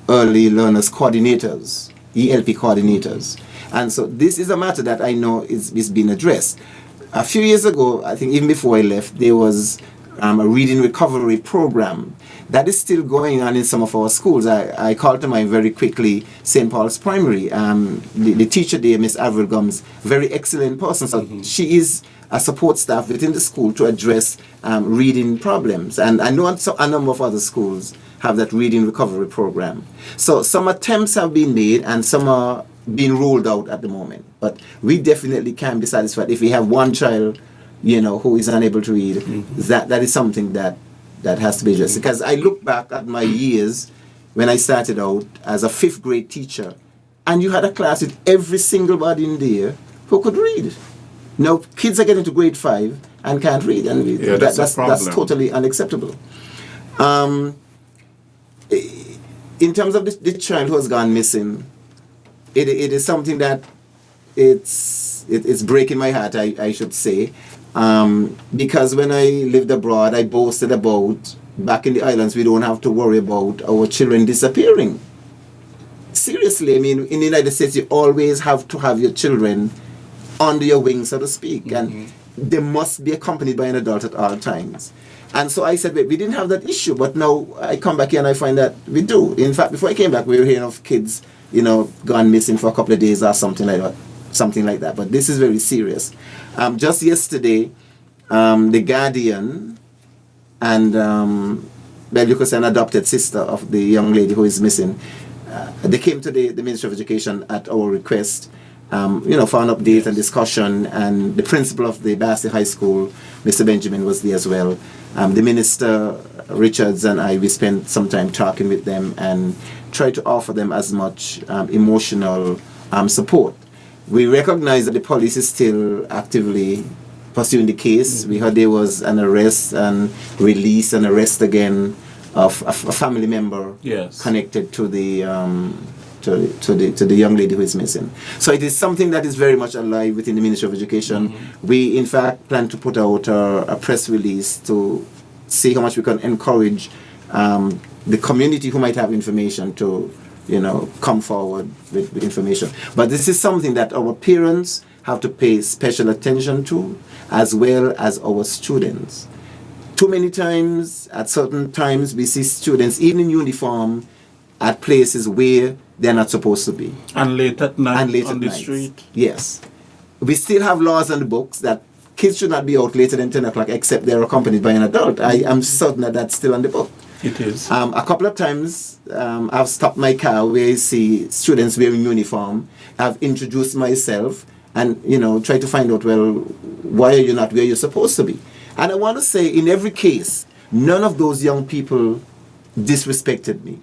early learners coordinators, ELP coordinators. And so this is a matter that I know is being addressed. A few years ago, I think even before I left, there was a reading recovery program that is still going on in some of our schools. I call to mind very quickly St. Paul's Primary. The teacher there, Miss Avril Gums, very excellent person. So she is a support staff within the school to address reading problems. And I know a number of other schools have that reading recovery program. So some attempts have been made and some are being rolled out at the moment. But we definitely can be satisfied if we have one child, who is unable to read. That is something that has to be addressed. Because I look back at my years when I started out as a 5th grade teacher, and you had a class with every single body in there who could read. Now kids are getting to grade 5 and can't read, and that's totally unacceptable. In terms of the child who has gone missing, it is something that it's breaking my heart, I should say. Because when I lived abroad, I boasted about, back in the islands, we don't have to worry about our children disappearing. Seriously, I mean, in the United States, you always have to have your children under your wing, so to speak, and they must be accompanied by an adult at all times. And so I said, wait, we didn't have that issue, but now I come back here and I find that we do. In fact, before I came back, we were hearing of kids, gone missing for a couple of days or something like that. But this is very serious. Just yesterday, the guardian and, you could say an adopted sister of the young lady who is missing, they came to the Ministry of Education at our request, for an update and discussion, and the principal of the Bassi High School, Mr. Benjamin, was there as well. The Minister Richards and I, we spent some time talking with them and tried to offer them as much emotional support. We recognize that the police is still actively pursuing the case. We heard there was an arrest and release and arrest again of a family member connected to the to the young lady who is missing. So it is something that is very much alive within the Ministry of Education. We in fact plan to put out a press release to see how much we can encourage the community who might have information to come forward with information. But this is something that our parents have to pay special attention to, as well as our students. Too many times, at certain times, we see students, even in uniform, at places where they're not supposed to be. And late at night on the street. Yes. We still have laws on the books that kids should not be out later than 10 o'clock except they're accompanied by an adult. I am certain that that's still on the book. It is. A couple of times I've stopped my car where I see students wearing uniform. I've introduced myself and, try to find out, well, why are you not where you're supposed to be? And I want to say, in every case, none of those young people disrespected me.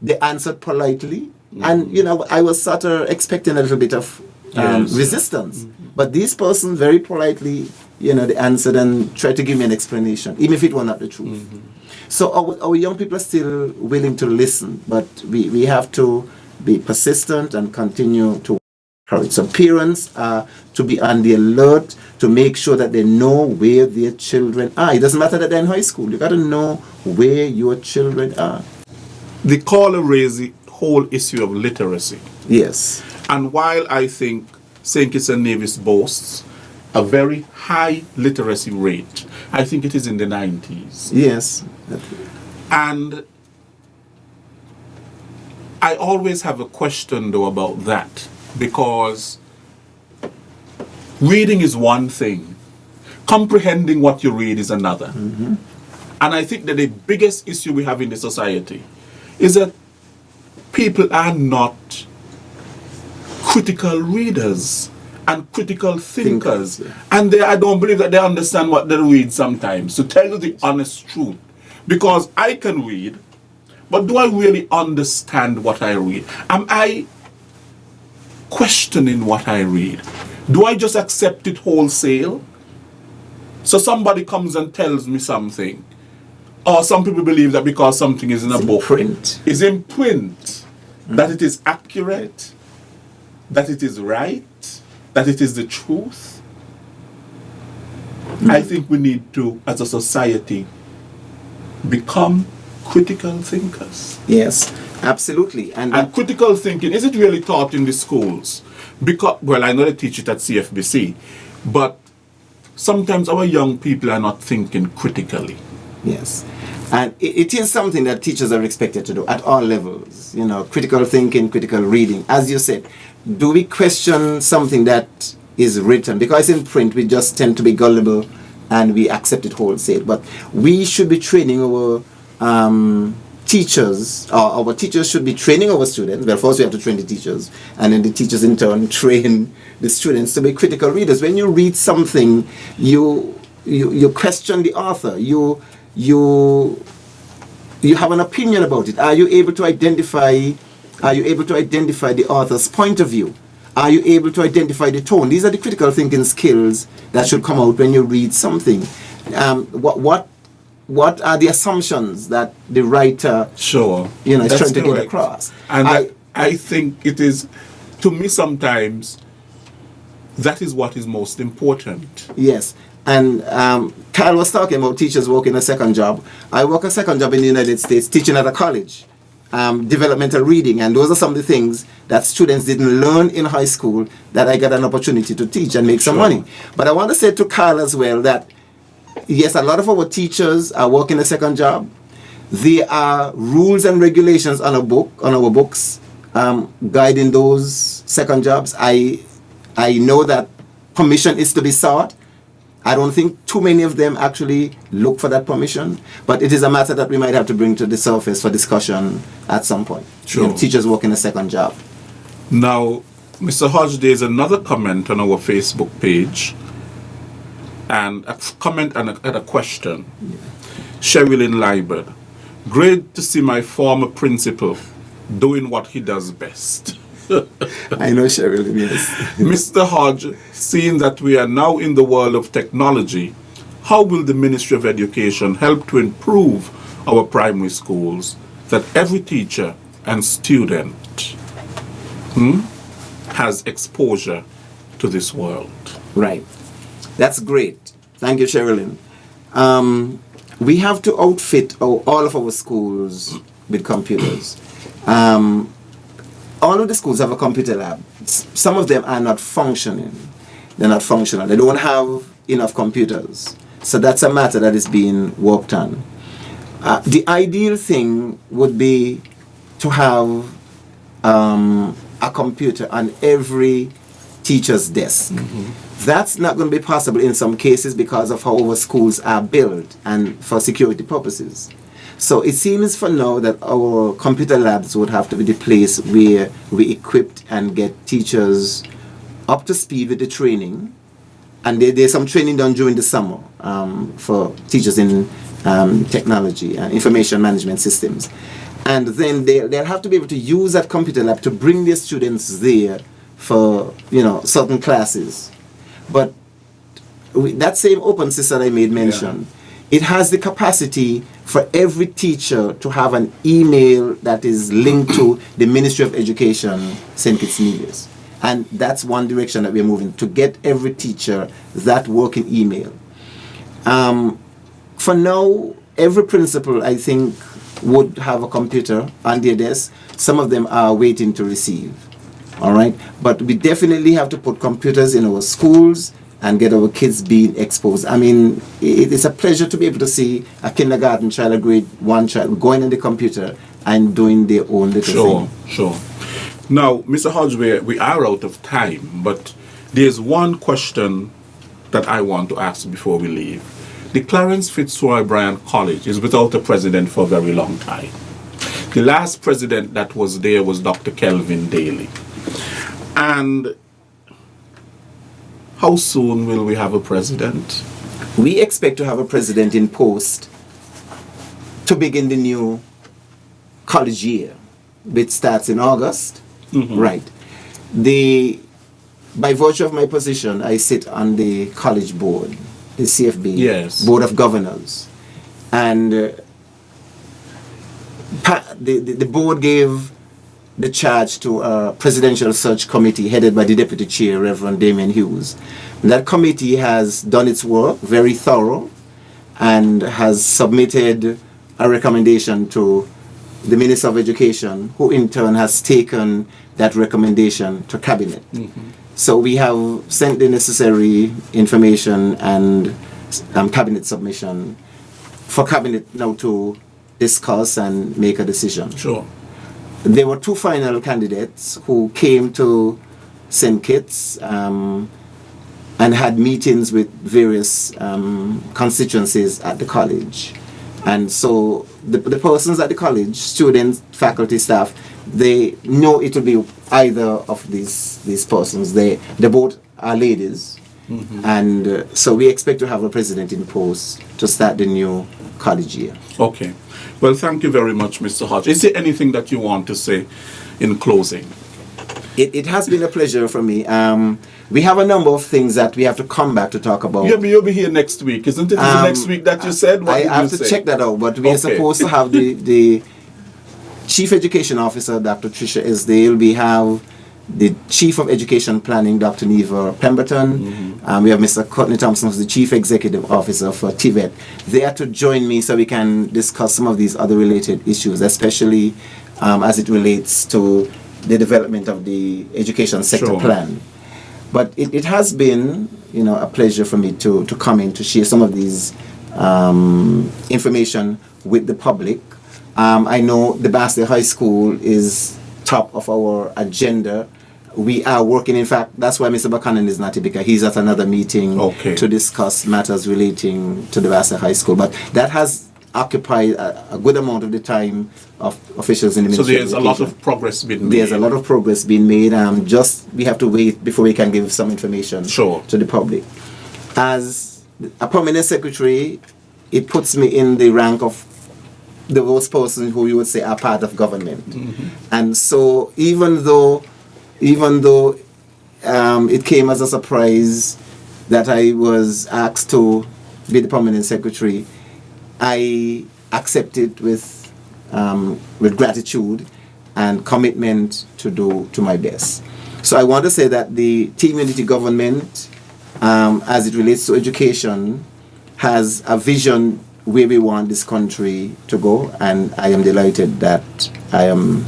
They answered politely. And, I was sort of expecting a little bit of resistance. But these persons very politely, they answered and tried to give me an explanation, even if it were not the truth. So our young people are still willing to listen, but we have to be persistent and continue to encourage. So parents are to be on the alert to make sure that they know where their children are. It doesn't matter that they're in high school. You got to know where your children are. The caller raised the whole issue of literacy. Yes. And while I think St. Kitts and Nevis boasts a very high literacy rate, I think it is in the 90s. Yes. And I always have a question, though, about that, because reading is one thing. Comprehending what you read is another. And I think that the biggest issue we have in the society is that people are not critical readers and critical thinkers. And I don't believe that they understand what they read sometimes, to tell you the honest truth. Because I can read, but do I really understand what I read? Am I questioning what I read? Do I just accept it wholesale? So somebody comes and tells me something. Or some people believe that because something is in a book, is in print, that it is accurate, that it is right, that it is the truth. I think we need to, as a society, become critical thinkers. Yes, absolutely. And critical thinking, is it really taught in the schools? Because, well, I know they teach it at CFBC, but sometimes our young people are not thinking critically. Yes. And it is something that teachers are expected to do at all levels. Critical thinking, critical reading. As you said, do we question something that is written? Because in print, we just tend to be gullible and we accept it wholesale. But we should be training our teachers, or our teachers should be training our students. Well, first we have to train the teachers, and then the teachers in turn train the students to be critical readers. When you read something, you question the author. You have an opinion about it. Are you able to identify the author's point of view? Are you able to identify the tone? These are the critical thinking skills that should come out when you read something. What are the assumptions that the writer is trying to get across? And I think it is, to me sometimes, that is what is most important. Yes. And Kyle was talking about teachers working a second job. I work a second job in the United States teaching at a college, developmental reading, and those are some of the things that students didn't learn in high school that I got an opportunity to teach and make some money. But I want to say to Kyle as well that yes, a lot of our teachers are working a second job. There are rules and regulations on our books, guiding those second jobs. I know that permission is to be sought. I don't think too many of them actually look for that permission, but it is a matter that we might have to bring to the surface for discussion at some point. Sure. You know, teachers working a second job. Now, Mr. Hodge, there's another comment on our Facebook page, and a comment and a question. Cheryl in Liburd. Great to see my former principal doing what he does best. I know Cheryl, yes. Mr. Hodge, seeing that we are now in the world of technology, how will the Ministry of Education help to improve our primary schools that every teacher and student has exposure to this world? Right. That's great. Thank you, Sherilyn. We have to outfit all of our schools with computers. All of the schools have a computer lab. Some of them are not functioning. They're not functional. They don't have enough computers. So that's a matter that is being worked on. The ideal thing would be to have a computer on every teacher's desk. That's not going to be possible in some cases because of how our schools are built and for security purposes. So it seems for now that our computer labs would have to be the place where we equip and get teachers up to speed with the training. And there's some training done during the summer for teachers in technology and information management systems. And then they'll have to be able to use that computer lab to bring their students there for, certain classes. But that same open system that I made mention, it has the capacity for every teacher to have an email that is linked to the Ministry of Education, St. Kitts Nevis. And that's one direction that we're moving, to get every teacher that working email. For now, every principal, I think, would have a computer on their desk. Some of them are waiting to receive. All right? But we definitely have to put computers in our schools and get our kids being exposed. I mean, it's a pleasure to be able to see a kindergarten child, a grade 1 child, going on the computer and doing their own little thing. Sure. Now, Mr. Hodge, we are out of time, but there's one question that I want to ask before we leave. The Clarence Fitzroy Bryant College is without a president for a very long time. The last president that was there was Dr. Kelvin Daly. And how soon will we have a president? We expect to have a president in post to begin the new college year, which starts in August. Right. By virtue of my position, I sit on the college board, the CFB, Board of Governors. And the board gave the charge to a presidential search committee headed by the deputy chair, Reverend Damien Hughes. And that committee has done its work, very thorough, and has submitted a recommendation to the Minister of Education, who in turn has taken that recommendation to Cabinet. So we have sent the necessary information and Cabinet submission for Cabinet now to discuss and make a decision. Sure. There were 2 final candidates who came to St. Kitts and had meetings with various constituencies at the college. And so the persons at the college, students, faculty, staff, they know it will be either of these persons. They both are ladies. And so we expect to have a president in post to start the new college year. Okay. Well, thank you very much, Mr. Hodge. Is there anything that you want to say in closing? It has been a pleasure for me. We have a number of things that we have to come back to talk about. You'll be here next week, isn't it? Is it next week that you said? I have to check that out, but we are supposed to have the Chief Education Officer, Dr. Tricia Esdale. We have the Chief of Education Planning, Dr. Neva Pemberton. We have Mr. Courtney Thompson, who's the Chief Executive Officer for TVET. They are to join me so we can discuss some of these other related issues, especially as it relates to the development of the education sector plan. But it has been, a pleasure for me to come in to share some of these information with the public. I know the Basel High School is top of our agenda. We are working, in fact, that's why Mr. Buchanan is not here, because he's at another meeting to discuss matters relating to the Basel High School. But that has occupied a good amount of the time of officials in the Ministry. So there's a lot of progress being made. There's a lot of progress being made. Just we have to wait before we can give some information to the public. As a permanent secretary, it puts me in the rank of those persons who you would say are part of government. And so even though it came as a surprise that I was asked to be the permanent secretary, I accept it with gratitude and commitment to do to my best. So I want to say that the team unity government, as it relates to education, has a vision where we want this country to go, and I am delighted that I am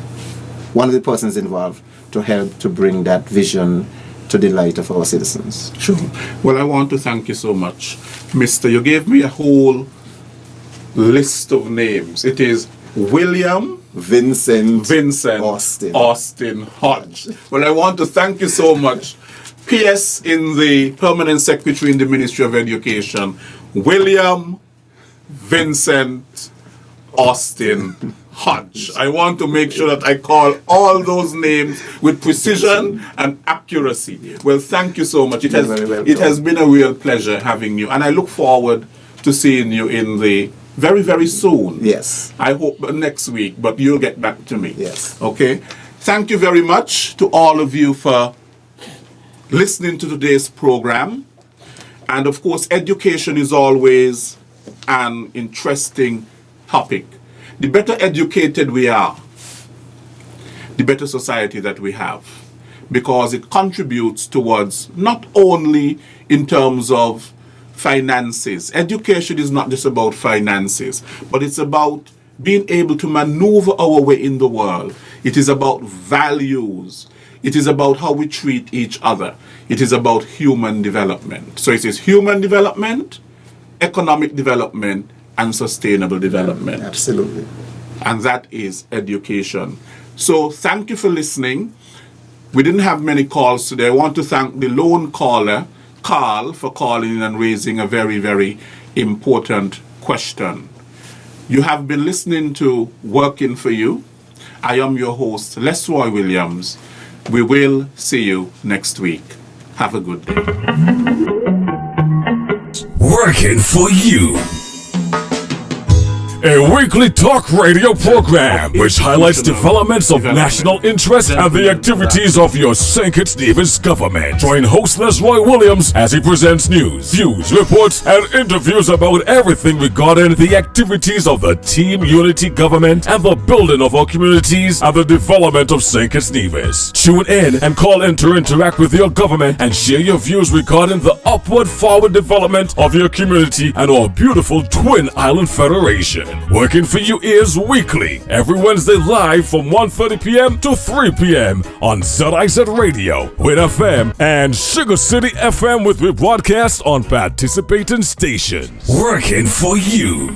one of the persons involved to help to bring that vision to the light of our citizens. Sure. Well, I want to thank you so much, Mr. You gave me a whole list of names. It is William Vincent Austin Hodge. Well, I want to thank you so much. PS in the Permanent Secretary in the Ministry of Education, William Vincent Austin Hodge. I want to make sure that I call all those names with precision and accuracy. Well, thank you so much. It has been a real pleasure having you, and I look forward to seeing you in the very, very soon. Yes. I hope next week, but you'll get back to me. Yes. Okay. Thank you very much to all of you for listening to today's program. And of course, education is always an interesting topic. The better educated we are, the better society that we have, because it contributes towards not only in terms of finances. Education is not just about finances, but it's about being able to maneuver our way in the world. It is about values. It is about how we treat each other. It is about human development. So it is human development, economic development, and sustainable development. Absolutely. And that is education. So thank you for listening. We didn't have many calls today. I want to thank the lone caller, Carl, for calling in and raising a very, very important question. You have been listening to Working for You. I am your host, Roy Williams. We will see you next week. Have a good day. Working for You. A weekly talk radio program which highlights developments of national interest and the activities of your St. Kitts Nevis government. Join host Roy Williams as he presents news, views, reports, and interviews about everything regarding the activities of the Team Unity government and the building of our communities and the development of St. Kitts Nevis. Tune in and call in to interact with your government and share your views regarding the upward forward development of your community and our beautiful Twin Island Federation. Working for You is weekly, every Wednesday live from 1:30 p.m. to 3 p.m. on ZIZ Radio, Win FM, and Sugar City FM with rebroadcast on participating stations. Working for You.